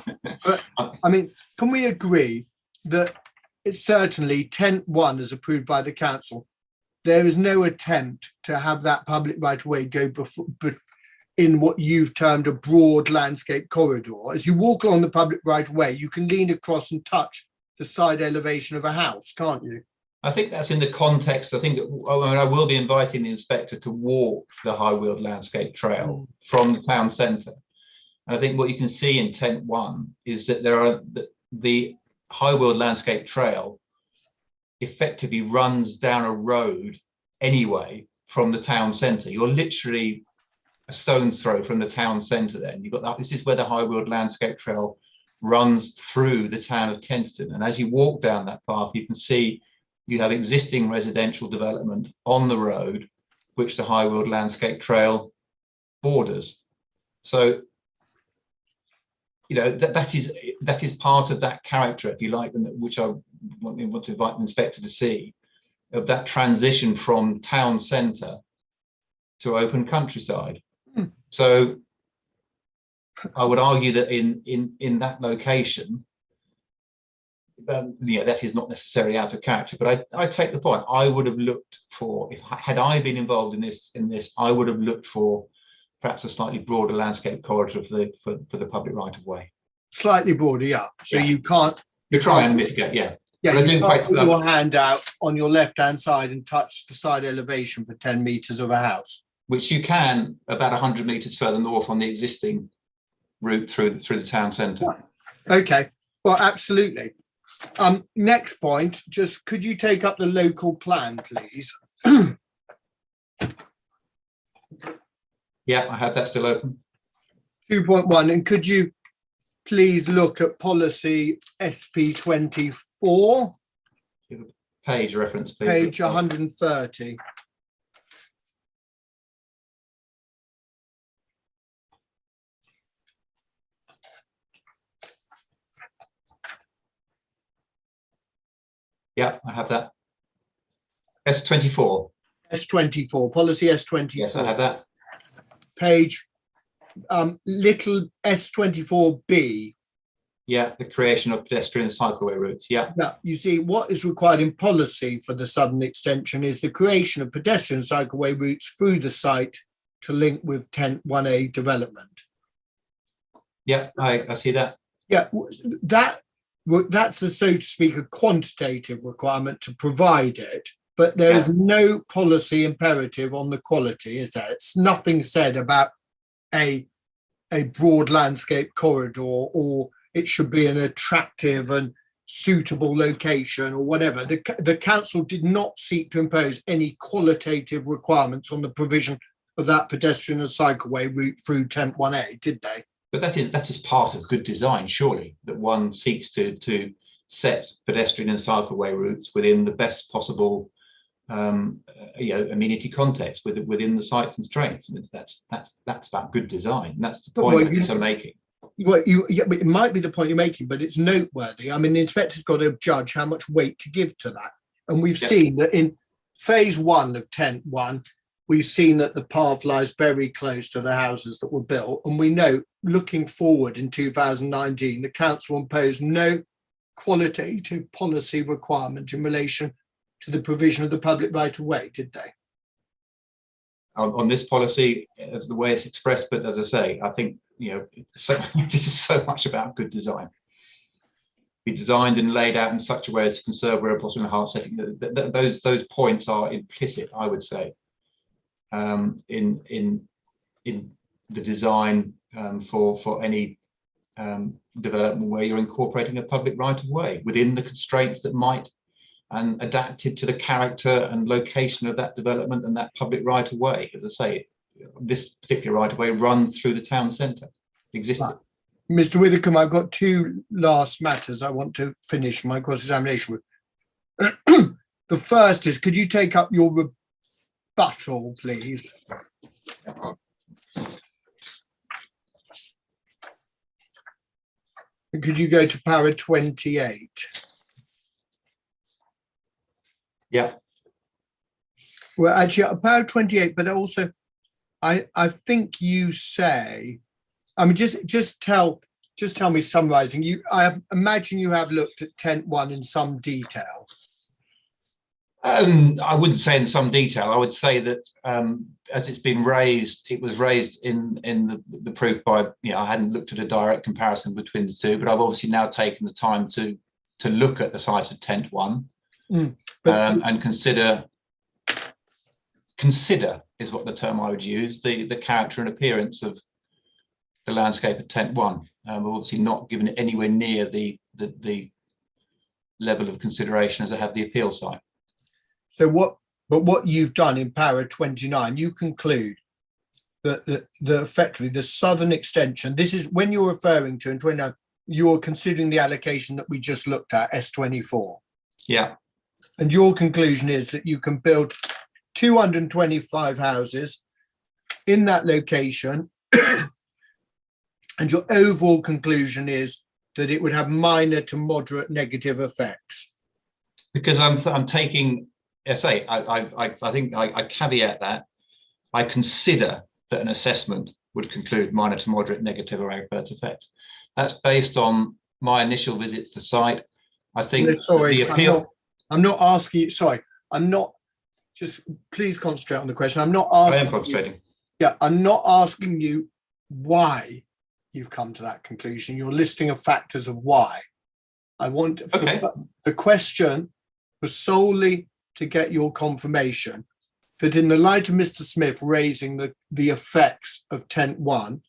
But I mean, can we agree that it's certainly Tent 1 as approved by the council? There is no attempt to have that public right-of-way go in what you've termed a broad landscape corridor. As you walk along the public right-of-way, you can lean across and touch the side elevation of a house, can't you? I think that's in the context. I think I will be inviting the inspector to walk the Highwood Landscape Trail from the town centre. And I think what you can see in Tent 1 is that there are the Highwood Landscape Trail effectively runs down a road anyway from the town centre. You're literally a stone's throw from the town centre. Then you've got that. This is where the Highwood Landscape Trail runs through the town of Tenterden. And as you walk down that path, you can see you have existing residential development on the road, which the Highwood Landscape Trail borders. So, you know, that is part of that character, if you like, which I want to invite the inspector to see, of that transition from town centre to open countryside. So I would argue that in that location, that is not necessarily out of character. But I take the point. I would have looked for, had I been involved in this, I would have looked for perhaps a slightly broader landscape corridor for the public right of way. Slightly broader, yeah. So Yeah. you can't. You try and mitigate, yeah. Yeah, But I you do can't quite- put your hand out on your left-hand side and touch the side elevation for 10 metres of a house. Which you can about 100 metres further north on the existing route through the town centre. Okay, well, absolutely. Next point, just could you take up the local plan, please? Yeah, I have that still open. 2.1, and could you please look at policy SP24, Page reference, please. page 130. Yeah, I have that. S24. S24, policy S24. Yes, I have that. Page little S24B. Yeah, the creation of pedestrian cycleway routes. Yeah. Now, you see, what is required in policy for the southern extension is the creation of pedestrian cycleway routes through the site to link with Tent 1A development. Yeah, I see that. Yeah, that's a, so to speak, a quantitative requirement to provide it, but there is no policy imperative on the quality, is there? It's nothing said about a broad landscape corridor, or it should be an attractive and suitable location or whatever. The council did not seek to impose any qualitative requirements on the provision of that pedestrian and cycleway route through Tent 1A, did they? But that is part of good design, surely, that one seeks to set pedestrian and cycleway routes within the best possible amenity context within the site constraints. And that's about good design. And that's the point that I'm making. Well, but it might be the point you're making, but it's noteworthy. I mean, the inspector's got to judge how much weight to give to that. And we've seen that in phase 1 of Tent 1, we've seen that the path lies very close to the houses that were built. And we know, looking forward in 2019, the council imposed no qualitative policy requirement in relation to the provision of the public right of way, did they? On this policy, as the way it's expressed, but as I say, I think, this is so much about good design. Be designed and laid out in such a way as to conserve where possible in the heart setting. Those points are implicit, I would say, in the design for any development where you're incorporating a public right of way within the constraints that might and adapted to the character and location of that development and that public right of way. As I say, this particular right of way runs through the town centre. Existed. Right. Mr. Withycombe, I've got 2 last matters I want to finish my cross-examination with. The first is, could you take up your rebuttal, please? And could you go to para 28? Yeah. Well, actually, para 28, but also, I think you say, I mean, just tell me, summarising. I imagine you have looked at Tent 1 in some detail. I wouldn't say in some detail. I would say that as it's been raised, it was raised in the proof by, I hadn't looked at a direct comparison between the two, but I've obviously now taken the time to look at the site of Tent 1 and consider is what the term I would use, the character and appearance of the landscape at Tent 1. We're obviously not given it anywhere near the level of consideration as I have the appeal site. So what you've done in para 29, you conclude that effectively the southern extension, this is when you're referring to in 29, you're considering the allocation that we just looked at, S24. Yeah. And your conclusion is that you can build 225 houses in that location. And your overall conclusion is that it would have minor to moderate negative effects. Because I'm taking, I think I caveat that. I consider that an assessment would conclude minor to moderate negative or adverse effects. That's based on my initial visit to the site, I think No, sorry, the appeal. I'm not asking you. Sorry, I'm not. Just please concentrate on the question. I'm not I asking. am concentrating. Yeah, I'm not asking you why you've come to that conclusion. You're listing of factors of why. I want the question was solely to get your confirmation that in the light of Mr. Smith raising the effects of Tent 1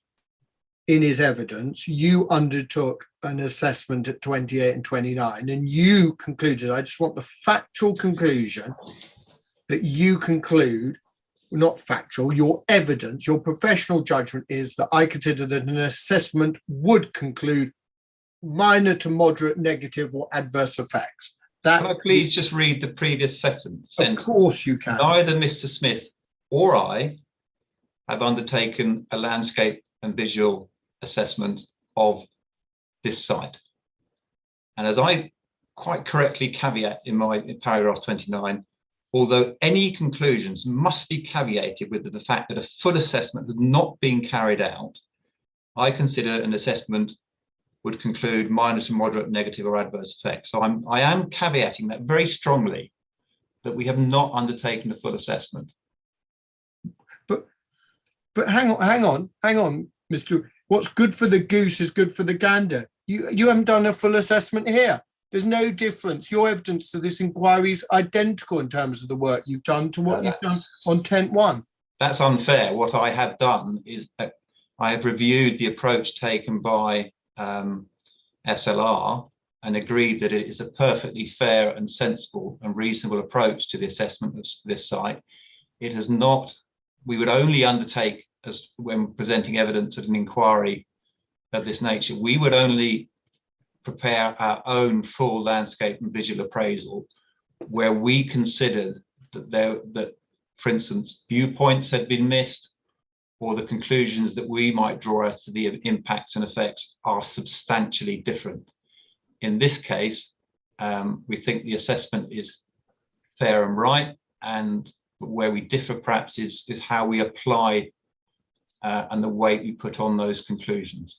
in his evidence, you undertook an assessment at 28 and 29, and you concluded, I just want the factual conclusion that you conclude, not factual, your evidence, your professional judgment is that I consider that an assessment would conclude minor to moderate negative or adverse effects. That, can I please just read the previous sentence? Of course you can. Neither Mr. Smith or I have undertaken a landscape and visual assessment of this site. And as I quite correctly caveat in paragraph 29, although any conclusions must be caveated with the fact that a full assessment has not been carried out, I consider an assessment would conclude minor to moderate negative or adverse effects. So I am caveating that very strongly, that we have not undertaken a full assessment. But hang on, Mr. What's good for the goose is good for the gander. You haven't done a full assessment here. There's no difference. Your evidence to this inquiry is identical in terms of the work you've done to what you've done on Tent 1. That's unfair. What I have done is that I have reviewed the approach taken by SLR and agreed that it is a perfectly fair and sensible and reasonable approach to the assessment of this site. It has not, we would only undertake, as when presenting evidence at an inquiry of this nature, we would only prepare our own full landscape and visual appraisal where we considered that for instance, viewpoints had been missed, or the conclusions that we might draw as to the impacts and effects are substantially different. In this case, we think the assessment is fair and right, and where we differ perhaps is how we apply and the weight we put on those conclusions.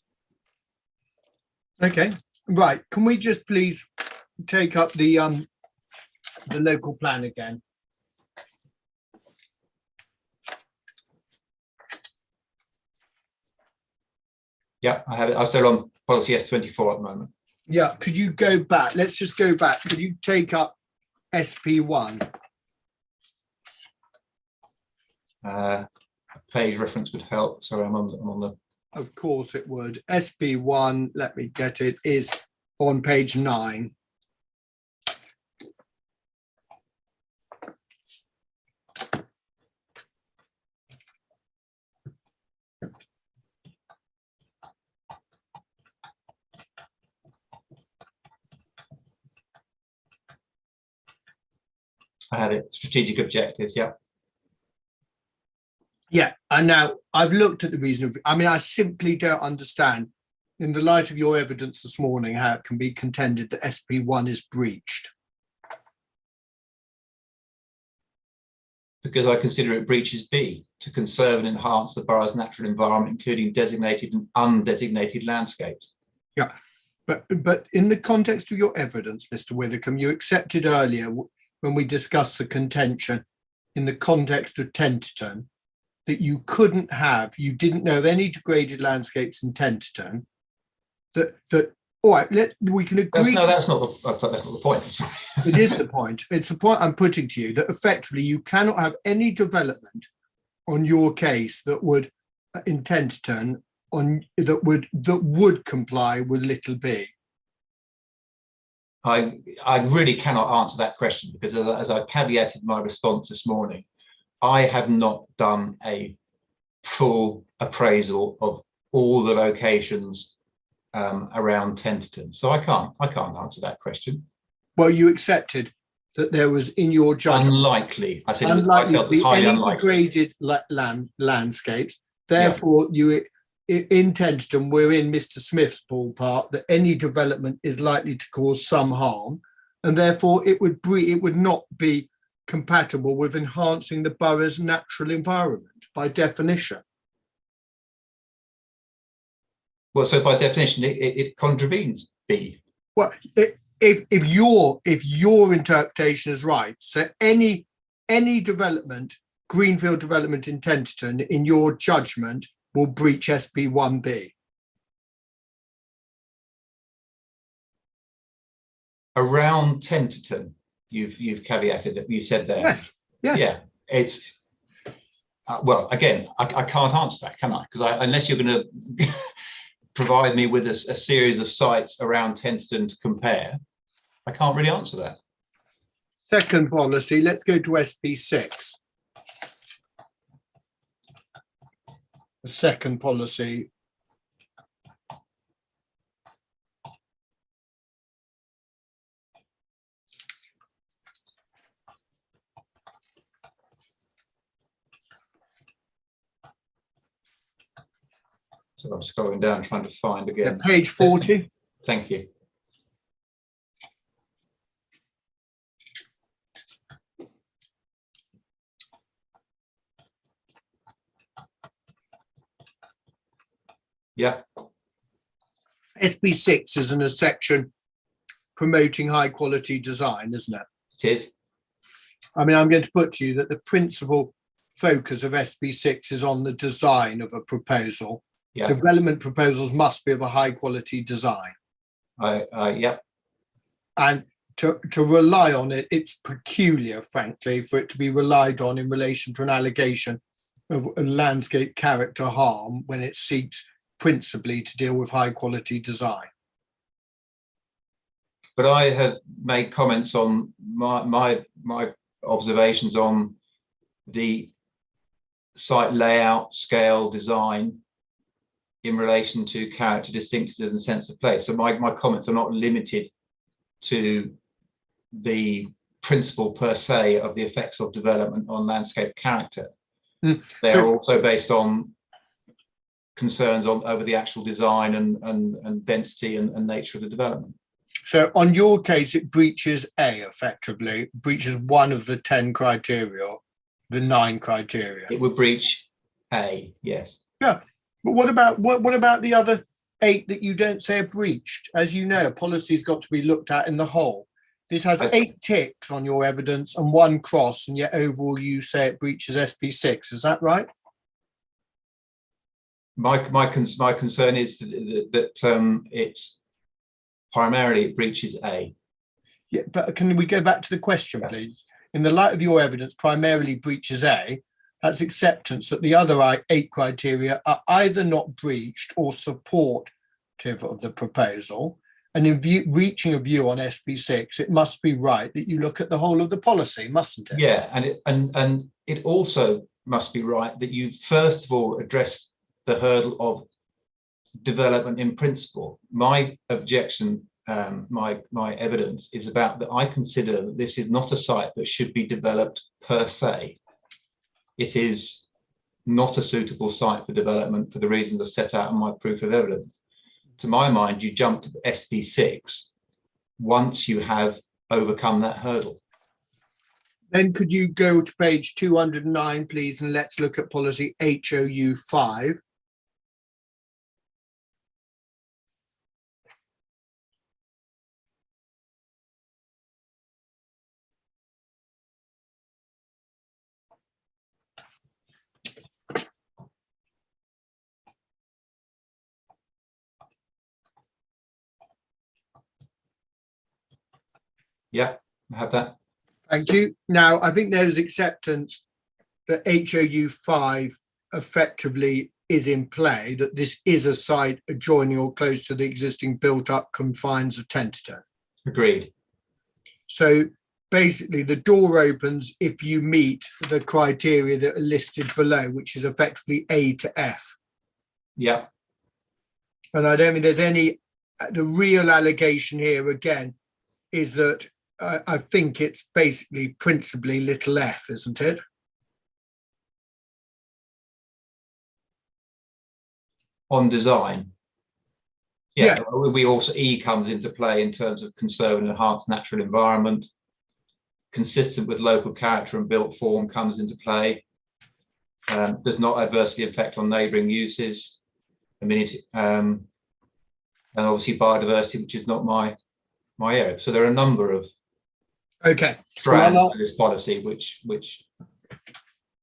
Okay, right. Can we just please take up the local plan again? Yeah, I have it. I'm still on policy S24 at the moment. Yeah, could you go back? Let's just go back. Could you take up SP1? Page reference would help. Sorry, I'm on the. Of course it would. SP1, let me get it, is on page 9. I had it. Strategic objectives. Yeah. Yeah, and now I've looked at the reason. I mean, I simply don't understand, in the light of your evidence this morning, how it can be contended that SP1 is breached. Because I consider it breaches B, to conserve and enhance the borough's natural environment, including designated and undesignated landscapes. Yeah, but in the context of your evidence, Mr. Withercombe, you accepted earlier when we discussed the contention in the context of Tenterden that you couldn't have, you didn't know of any degraded landscapes in Tenterden. That all right, we can agree. That's not the point. It is the point. It's the point I'm putting to you, that effectively you cannot have any development on your case that would in Tenterden that would comply with little b. I really cannot answer that question, because as I caveated my response this morning, I have not done a full appraisal of all the locations around Tenterden, so I can't answer that question. Well, you accepted that there was, in your judgment, unlikely. I said unlikely it was highly unlikely. degraded landscapes. Therefore, you in Tenterden, we're in Mr. Smith's ballpark that any development is likely to cause some harm, and therefore it would not be compatible with enhancing the borough's natural environment by definition. Well, so by definition, it contravenes B. Well, if your interpretation is right, so any development, greenfield development in Tenterden, in your judgment, will breach SP1B. Around Tenterden, you've caveated that you said there. Yes. Yeah, it's well, again, I can't answer that, can I? Because unless you're going to provide me with a series of sites around Tenterden to compare, I can't really answer that. Second policy, let's go to SP6. The second policy. So I'm scrolling down trying to find again. Yeah, page 40. Thank you. Yeah. SP6 is in a section promoting high quality design, isn't it? It is. I mean, I'm going to put to you that the principal focus of SP6 is on the design of a proposal. Yeah. Development proposals must be of a high quality design. Yeah. And to rely on it, it's peculiar, frankly, for it to be relied on in relation to an allegation of a landscape character harm when it seeks principally to deal with high quality design. But I have made comments on my observations on the site layout, scale, design in relation to character, distinctiveness and sense of place. So my comments are not limited to the principle per se of the effects of development on landscape character. They're also based on concerns over the actual design and density and nature of the development. So on your case, it breaches A effectively, breaches one of the 10 criteria, the 9 criteria. It would breach A, yes. Yeah, but what about the other 8 that you don't say are breached? As you know, policy's got to be looked at in the whole. This has 8 ticks on your evidence and 1 cross, and yet overall you say it breaches SP6. Is that right? My concern is that it's primarily it breaches A. Yeah, but can we go back to the question, please? In the light of your evidence, primarily breaches A. That's acceptance that the other 8 criteria are either not breached or supportive of the proposal. And in reaching a view on SP6, it must be right that you look at the whole of the policy, mustn't it? Yeah, and it also must be right that you first of all address the hurdle of development in principle. My objection, my evidence is about that I consider that this is not a site that should be developed per se. It is not a suitable site for development for the reasons I've set out in my proof of evidence. To my mind, you jump to SP6 once you have overcome that hurdle. Then could you go to page 209, please, and let's look at policy HOU 5. Yeah, I have that. Thank you. Now, I think there's acceptance that HOU 5 effectively is in play, that this is a site adjoining or close to the existing built-up confines of Tenterden. Agreed. So basically, the door opens if you meet the criteria that are listed below, which is effectively A to F. Yeah. And I don't think there's any, the real allegation here, again, is that I think it's basically principally little f, isn't it? On design. Yeah. Yeah. We also, E comes into play in terms of conserve and enhance natural environment. Consistent with local character and built form comes into play. Does not adversely affect on neighbouring uses. And obviously biodiversity, which is not my my area. So there are a number of Okay. strands Well, to this policy which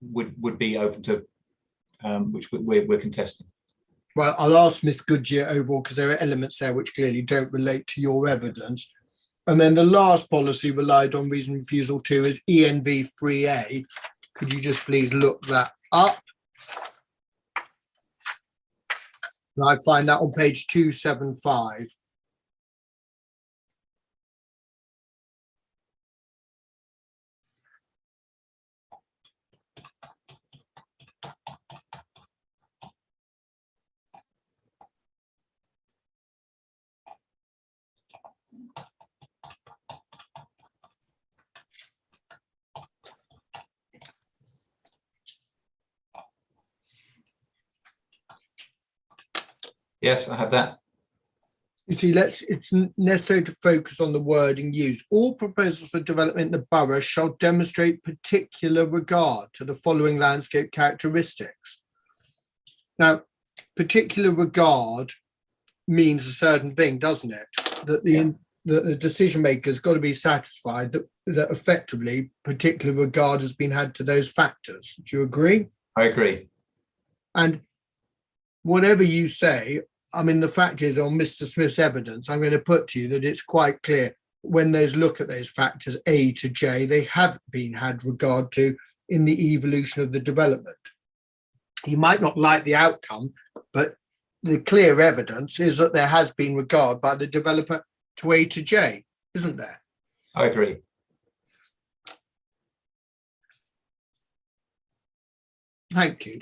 would be open to which we're contesting. well, I'll ask Miss Goodyear overall because there are elements there which clearly don't relate to your evidence. And then the last policy relied on reason refusal to is ENV 3A. Could you just please look that up? And I find that on page 275. Yes, I have that. You see, it's necessary to focus on the wording used. All proposals for development in the borough shall demonstrate particular regard to the following landscape characteristics. Now, particular regard means a certain thing, doesn't it? That the decision maker's got to be satisfied that effectively particular regard has been had to those factors. Do you agree? I agree. And whatever you say, I mean, the fact is, on Mr. Smith's evidence, I'm going to put to you that it's quite clear when those look at those factors A to J, they have been had regard to in the evolution of the development. You might not like the outcome, but the clear evidence is that there has been regard by the developer to A to J, isn't there? I agree. Thank you.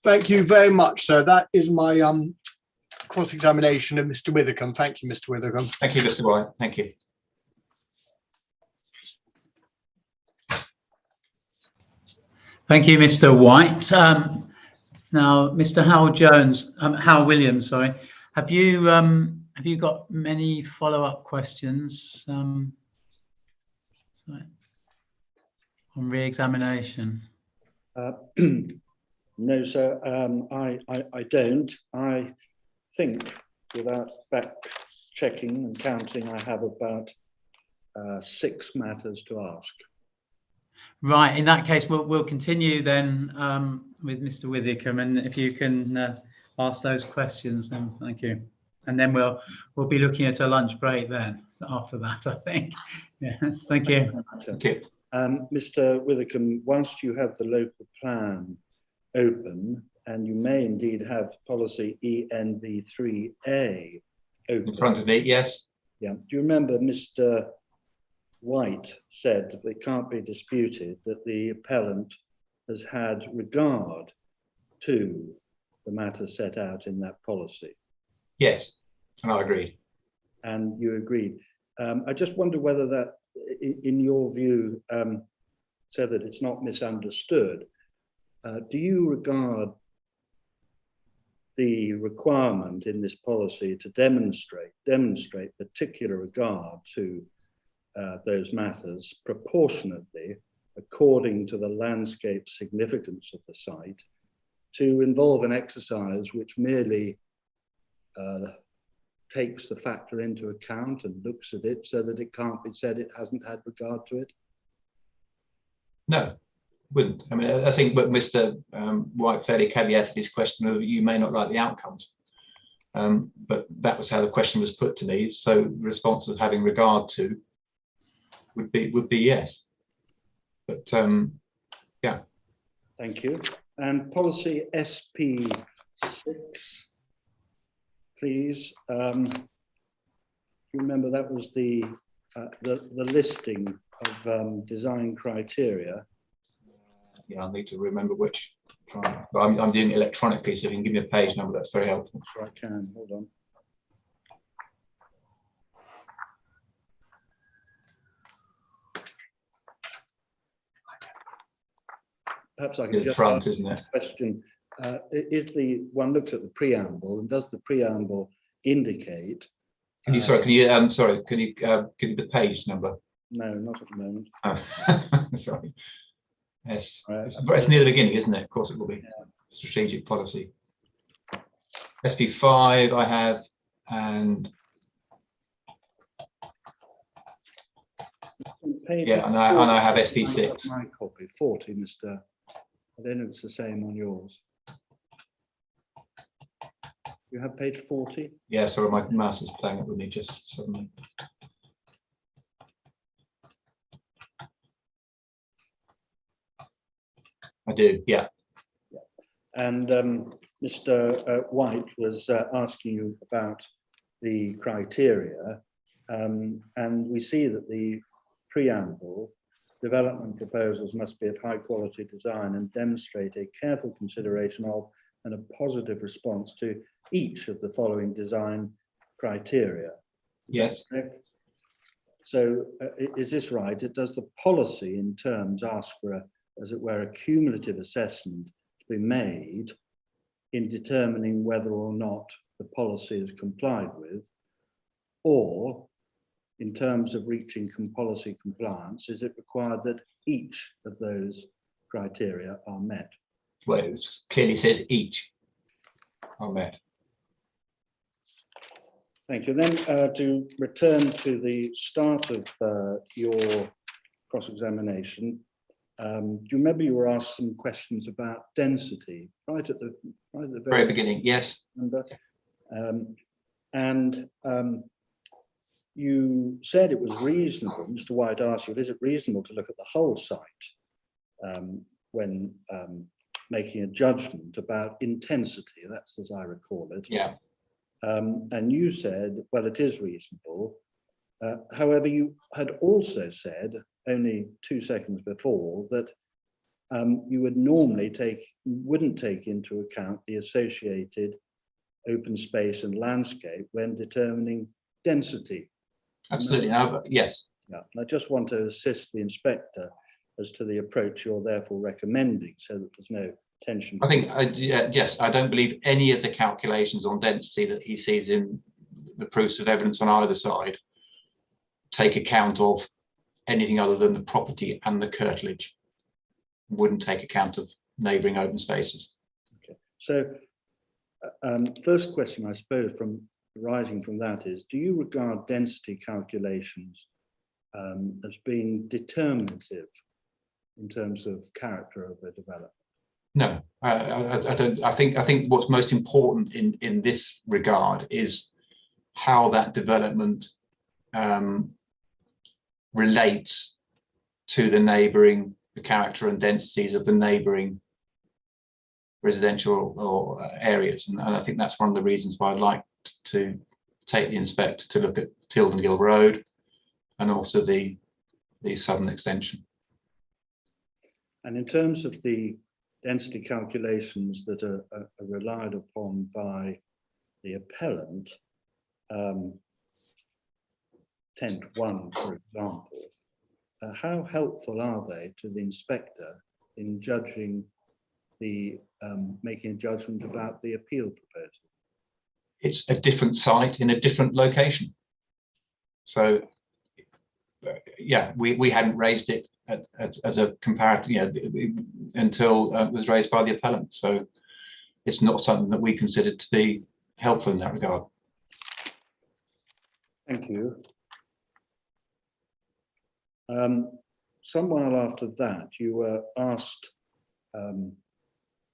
Thank you very much, sir. That is my cross-examination of Mr. Withycombe. Thank you, Mr. Withycombe. Thank you, Mr. White. Thank you. Thank you, Mr. White. Now, Mr. Howell Williams, sorry. Have you got many follow-up questions on re-examination? No, sir, I don't. I think, without back checking and counting, I have about 6 matters to ask. Right. In that case, we'll continue then with Mr. Withycombe, and if you can ask those questions, then thank you. And then we'll be looking at a lunch break then after that, I think. Yes. Thank you. Okay. Mr. Withycombe, whilst you have the local plan open, and you may indeed have policy ENV3A open. In front of me, yes. Yeah. Do you remember Mr. White said that it can't be disputed that the appellant has had regard to the matter set out in that policy? Yes, and I agree. And you agreed. I just wonder whether that, in your view, so that it's not misunderstood, do you regard the requirement in this policy to demonstrate particular regard to those matters proportionately according to the landscape significance of the site to involve an exercise which merely takes the factor into account and looks at it so that it can't be said it hasn't had regard to it? No, wouldn't. I mean, I think what Mr. White fairly caveated his question of you may not like the outcomes. But that was how the question was put to me. So the response of having regard to would be yes. But yeah. Thank you. And policy SP6, please. You remember that was the listing of design criteria. Yeah, I'll need to remember which. But I'm doing it electronically, so if you can give me a page number, that's very helpful. Sure, I can. Hold on. Perhaps I can just front, ask this question. Is the one looks at the preamble, and does the preamble indicate? Can you can you give me the page number? No, not at the moment. Oh. Sorry. Yes, it's near the beginning, isn't it? Of course it will be. Yeah. Strategic policy. SP5 I have, and page? Yeah, and I have 40. SP6. My copy, 40, Mr. I don't know if it's the same on yours. You have page 40? Yeah, sorry, my mouse is playing up with me just suddenly. I do, yeah. And Mr. White was asking you about the criteria, and we see that the preamble, development proposals must be of high quality design and demonstrate a careful consideration of and a positive response to each of the following design criteria. Is that Yes. correct? So is this right? Does the policy in terms ask for a, as it were, a cumulative assessment to be made in determining whether or not the policy is complied with, or in terms of reaching policy compliance, is it required that each of those criteria are met? Well, it clearly says each are met. Thank you. Then to return to the start of your cross-examination, do you remember you were asked some questions about density right at the Very beginning, yes. Remember? You said it was reasonable. Mr. White asked you, is it reasonable to look at the whole site when making a judgment about intensity? That's as I recall it. Yeah. And you said, well, it is reasonable. However, you had also said only 2 seconds before that you would normally wouldn't take into account the associated open space and landscape when determining density. Absolutely. No, yes. Yeah, and I just want to assist the inspector as to the approach you're therefore recommending, so that there's no tension. I think, yes, I don't believe any of the calculations on density that he sees in the proofs of evidence on either side take account of anything other than the property and the curtilage. Wouldn't take account of neighbouring open spaces. Okay, so first question, I suppose, arising from that is, do you regard density calculations as being determinative in terms of character of a development? No, I don't. I think what's most important in this regard is how that development relates to the character and densities of the neighbouring residential or areas, and I think that's one of the reasons why I'd like to take the inspector to look at Tenterden Road and also the southern extension. And in terms of the density calculations that are relied upon by the appellant, Tent 1, for example, how helpful are they to the inspector in judging making a judgment about the appeal proposal? It's a different site in a different location. So, yeah, we hadn't raised it as a comparative, until it was raised by the appellant. So it's not something that we considered to be helpful in that regard. Thank you. Some while after that, you were asked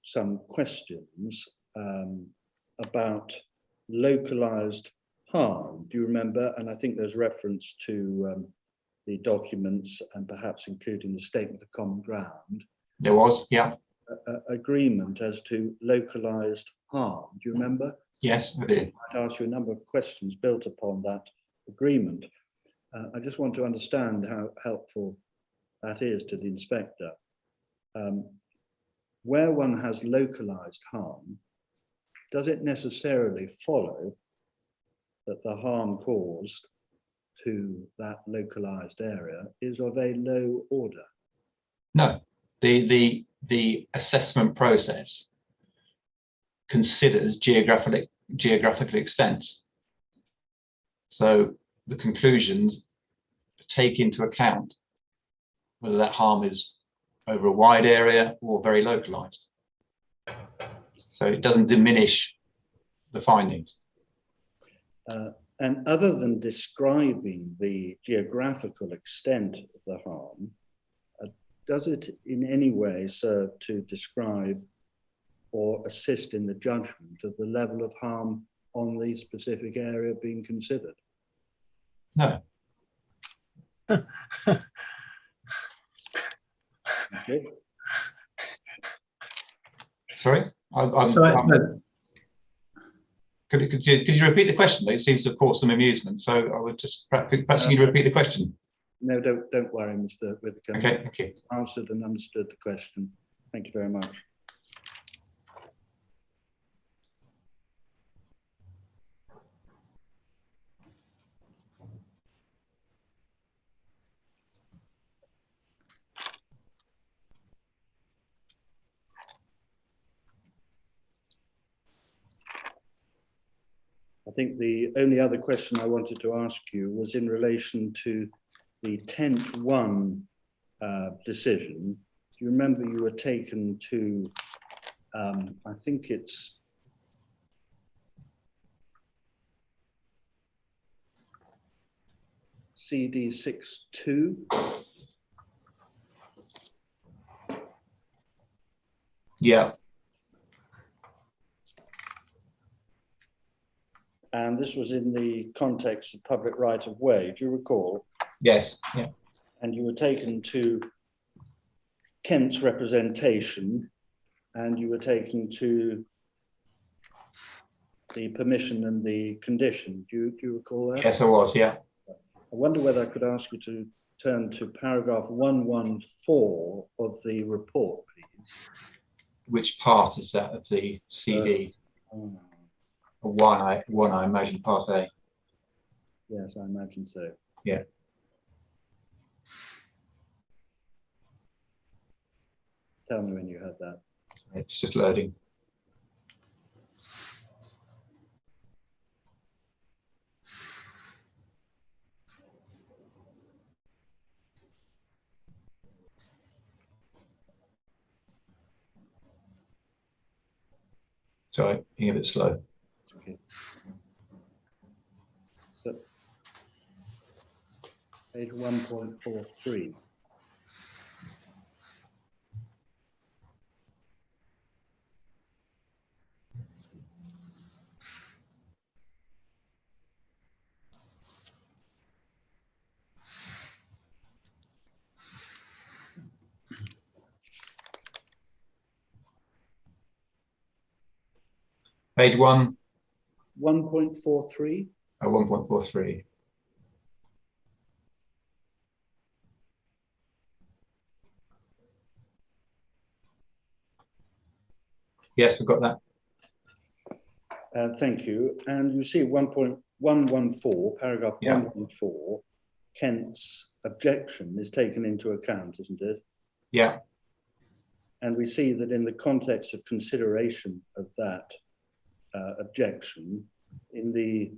some questions about localized harm. Do you remember? And I think there's reference to the documents and perhaps including the statement of common ground. There was, yeah. Agreement as to localized harm. Do you remember? Yes, I did. I'd ask you a number of questions built upon that agreement. I just want to understand how helpful that is to the inspector. Where one has localized harm, does it necessarily follow that the harm caused to that localized area is of a low order? No, the assessment process considers geographical extent. So the conclusions take into account whether that harm is over a wide area or very localized. So it doesn't diminish the findings. And other than describing the geographical extent of the harm, does it in any way serve to describe or assist in the judgment of the level of harm on the specific area being considered? No. Okay. Sorry? Could you repeat the question? It seems to have caused some amusement. So I would just perhaps you need to repeat the question. No, don't worry, Mr. Withercombe. Okay, thank you. Answered and understood the question. Thank you very much. I think the only other question I wanted to ask you was in relation to the Tent 1 decision. Do you remember you were taken to, I think it's CD 6.2? Yeah. And this was in the context of public right of way, do you recall? Yes. Yeah. And you were taken to Kent's representation, and you were taken to the permission and the condition. Do you recall that? Yes, I was. Yeah. I wonder whether I could ask you to turn to paragraph 114 of the report, please. Which part is that of the CD? One, I imagine part A. Yes, I imagine so. Yeah. Tell me when you had that. It's just loading. Sorry, being a bit slow. It's okay. So, page 1.43. Page 1. 1.43. 1.43. Yes, we've got that. Thank you. And you see 1.114, paragraph 114, Kent's objection is taken into account, isn't it? Yeah. And we see that in the context of consideration of that objection, in the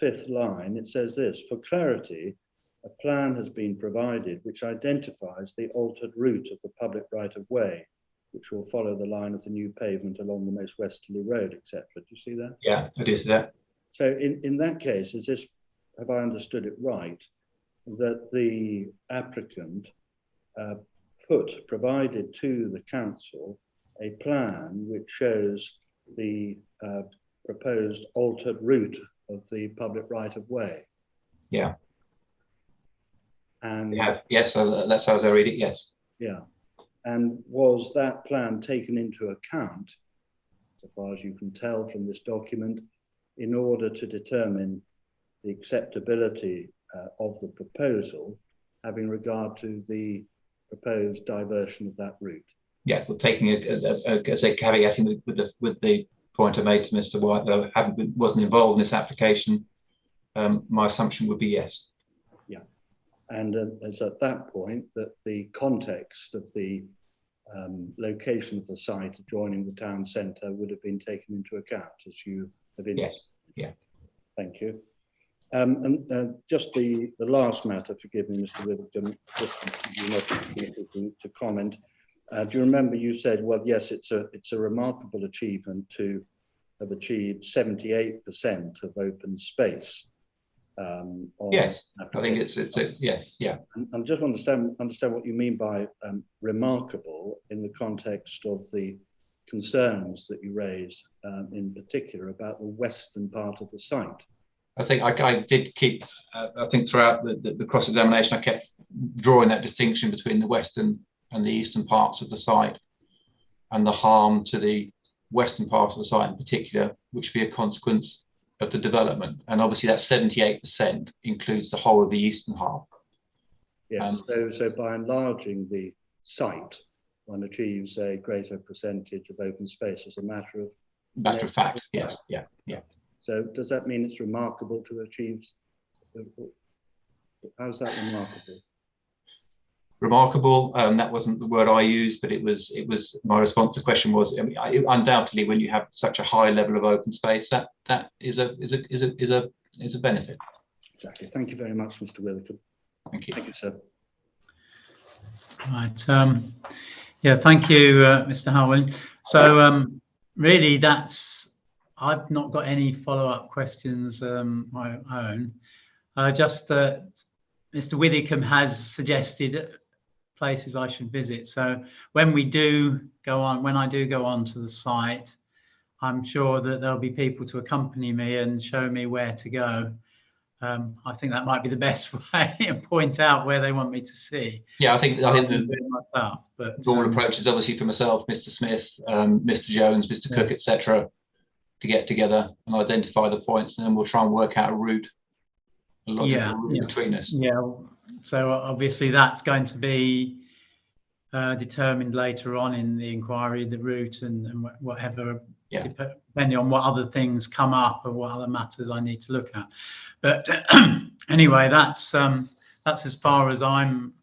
5th line, it says this: for clarity, a plan has been provided which identifies the altered route of the public right of way, which will follow the line of the new pavement along the most westerly road, etc. Do you see that? Yeah, it is that. So in that case, is this, have I understood it right, that the applicant provided to the council a plan which shows the proposed altered route of the public right of way? Yeah. And Yeah. Yes, so that's how I read it. Yes. yeah. And was that plan taken into account, so far as you can tell from this document, in order to determine the acceptability of the proposal, having regard to the proposed diversion of that route? Yeah, we're taking a caveating with the point I made to Mr. White, though I wasn't involved in this application. My assumption would be yes. Yeah. And it's at that point that the context of the location of the site adjoining the town centre would have been taken into account, as you have indicated. Yes. Yeah. Thank you. And just the last matter, forgive me, Mr. Withercombe, just to comment. Do you remember you said, well, yes, it's a remarkable achievement to have achieved 78% of open space Yes, I think it's yeah. And just understand what you mean by remarkable in the context of the concerns that you raise, in particular about the western part of the site. I think I did keep, I think throughout the cross-examination, I kept drawing that distinction between the western and the eastern parts of the site, and the harm to the western part of the site in particular, which would be a consequence of the development. And obviously that 78% includes the whole of the eastern half. Yes, so by enlarging the site, one achieves a greater percentage of open space as a matter of fact, yes, yeah. So does that mean it's remarkable to achieve? How's that remarkable? Remarkable. That wasn't the word I used, but it was. My response to the question was, undoubtedly, when you have such a high level of open space, that is a benefit. Exactly. Thank you very much, Mr. Withercombe. Thank you. Thank you, sir. Right. Yeah. Thank you, Mr. Howell. So really, I've not got any follow-up questions my own. Just that Mr. Withercombe has suggested places I should visit. So when I do go on to the site, I'm sure that there'll be people to accompany me and show me where to go. I think that might be the best way and point out where they want me to see. Yeah, I think the myself, but normal approach is obviously for myself, Mr. Smith, Mr. Jones, Mr. Cook, etc., to get together and identify the points, and then we'll try and work out a route, a logical route between us. Yeah. So obviously that's going to be determined later on in the inquiry, the route and whatever, depending on what other things come up or what other matters I need to look at. But anyway, that's as far as I'm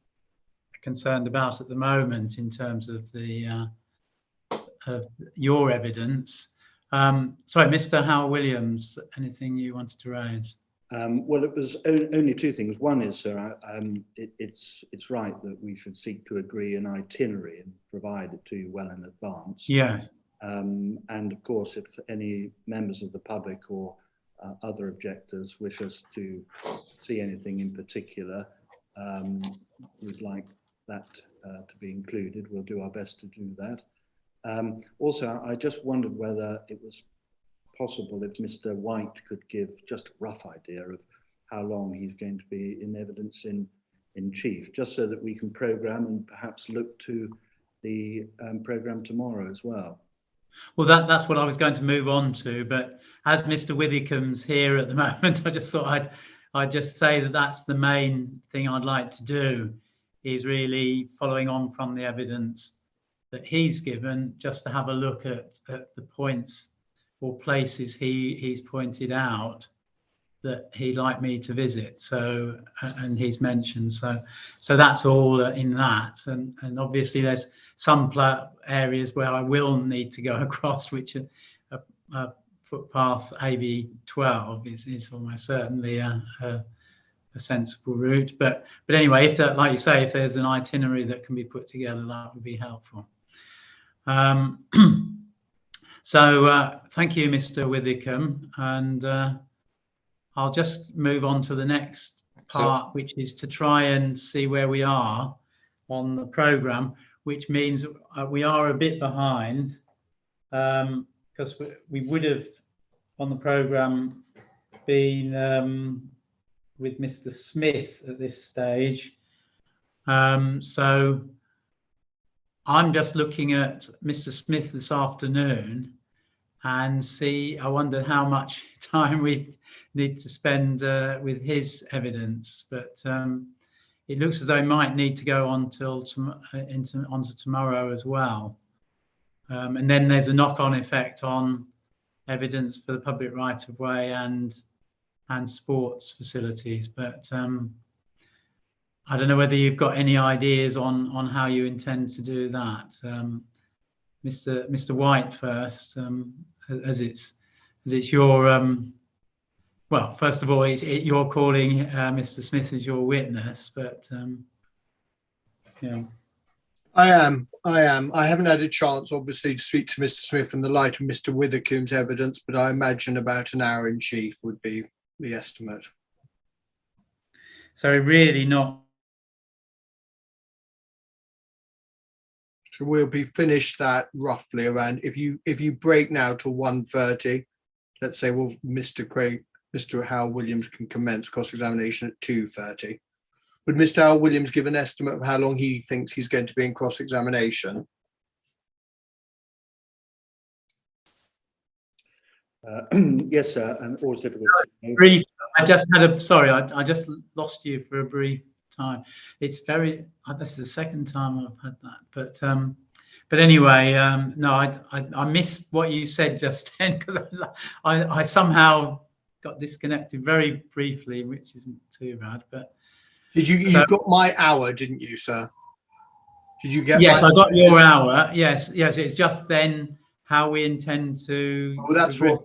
concerned about at the moment in terms of the of your evidence. Sorry, Mr. Howell Williams, anything you wanted to raise? Well, it was only two things. One is, sir, it's right that we should seek to agree an itinerary and provide it to you well in advance. Yes. And of course, if any members of the public or other objectors wish us to see anything in particular, we'd like that to be included. We'll do our best to do that. Also, I just wondered whether it was possible if Mr. White could give just a rough idea of how long he's going to be in evidence in chief, just so that we can programme and perhaps look to the programme tomorrow as well. Well, that's what I was going to move on to, but as Mr. Withercombe's here at the moment, I just thought I'd just say that that's the main thing I'd like to do, is really following on from the evidence that he's given, just to have a look at the points or places he's pointed out that he'd like me to visit. So, and he's mentioned, so that's all in that. And obviously there's some areas where I will need to go across, which are footpath AB12 is almost certainly a sensible route. But anyway, if that, like you say, if there's an itinerary that can be put together, that would be helpful. So thank you, Mr. Withercombe, and I'll just move on to the next part, which is to try and see where we are on the programme, which means we are a bit behind, because we would have on the programme been with Mr. Smith at this stage. So I'm just looking at Mr. Smith this afternoon and I wonder how much time we need to spend with his evidence, but it looks as though he might need to go on onto tomorrow as well. And then there's a knock-on effect on evidence for the public right-of-way and sports facilities, but I don't know whether you've got any ideas on how you intend to do that. Mr. White first, as it's your well, first of all, you're calling Mr. Smith as your witness, but yeah. I am. I haven't had a chance, obviously, to speak to Mr. Smith in the light of Mr. Withercombe's evidence, but I imagine about an hour in chief would be the estimate. So really not. So we'll be finished that roughly around, if you break now till 1:30, let's say, well, Mr. Howell Williams can commence cross-examination at 2:30. Would Mr. Howell Williams give an estimate of how long he thinks he's going to be in cross-examination? Yes, sir, and always difficult to know. Brief. I just I just lost you for a brief time. It's very. This is the second time I've had that, but anyway, no, I missed what you said just then because I somehow got disconnected very briefly, which isn't too bad. But Did you got my hour, didn't you, sir? Did you get? Yes, I got your hour. Yes. It's just then how we intend to. Well, that's what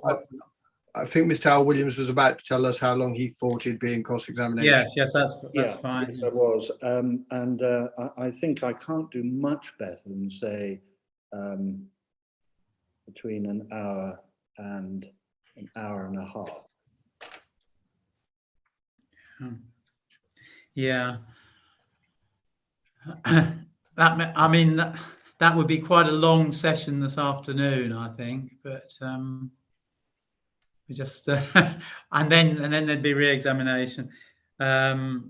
I think Mr. Howell Williams was about to tell us how long he thought he'd be in cross-examination. Yes, that's fine. Yes, I was, and I think I can't do much better than say between an hour and an hour and a half. Yeah. That would be quite a long session this afternoon, I think, but we just and then there'd be re-examination. Well,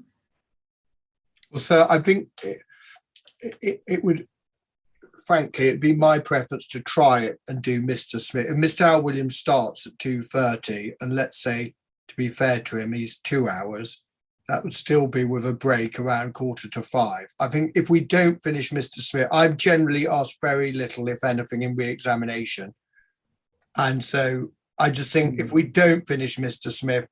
sir, I think it would, frankly, it'd be my preference to try it and do Mr. Smith. If Mr. Howell Williams starts at 2:30, and let's say, to be fair to him, he's 2 hours, that would still be with a break around 4:45. I think if we don't finish Mr. Smith, I've generally asked very little, if anything, in re-examination. And so I just think if we don't finish Mr. Smith,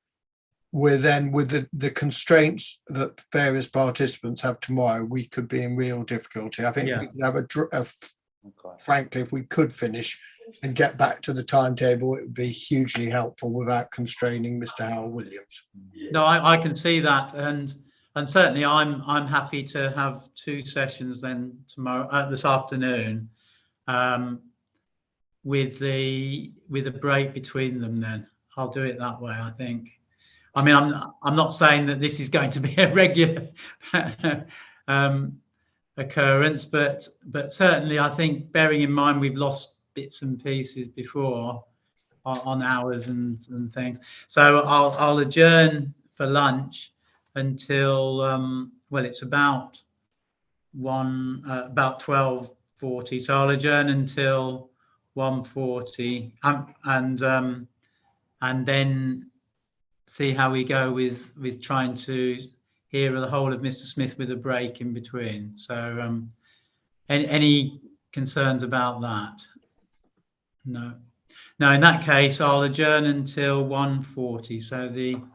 we're then, with the constraints that various participants have tomorrow, we could be in real difficulty. I think we could have frankly, if we could finish and get back to the timetable, it would be hugely helpful without constraining Mr. Howell Williams. No, I can see that, and certainly I'm happy to have 2 sessions then tomorrow, this afternoon, with a break between them. Then I'll do it that way, I think. I mean, I'm not saying that this is going to be a regular occurrence, but certainly I think, bearing in mind we've lost bits and pieces before on hours and things, so I'll adjourn for lunch until well, it's about 12:40, so I'll adjourn until 1:40, and then see how we go with trying to hear the whole of Mr. Smith with a break in between. So any concerns about that? No, in that case I'll adjourn until 1:40, so the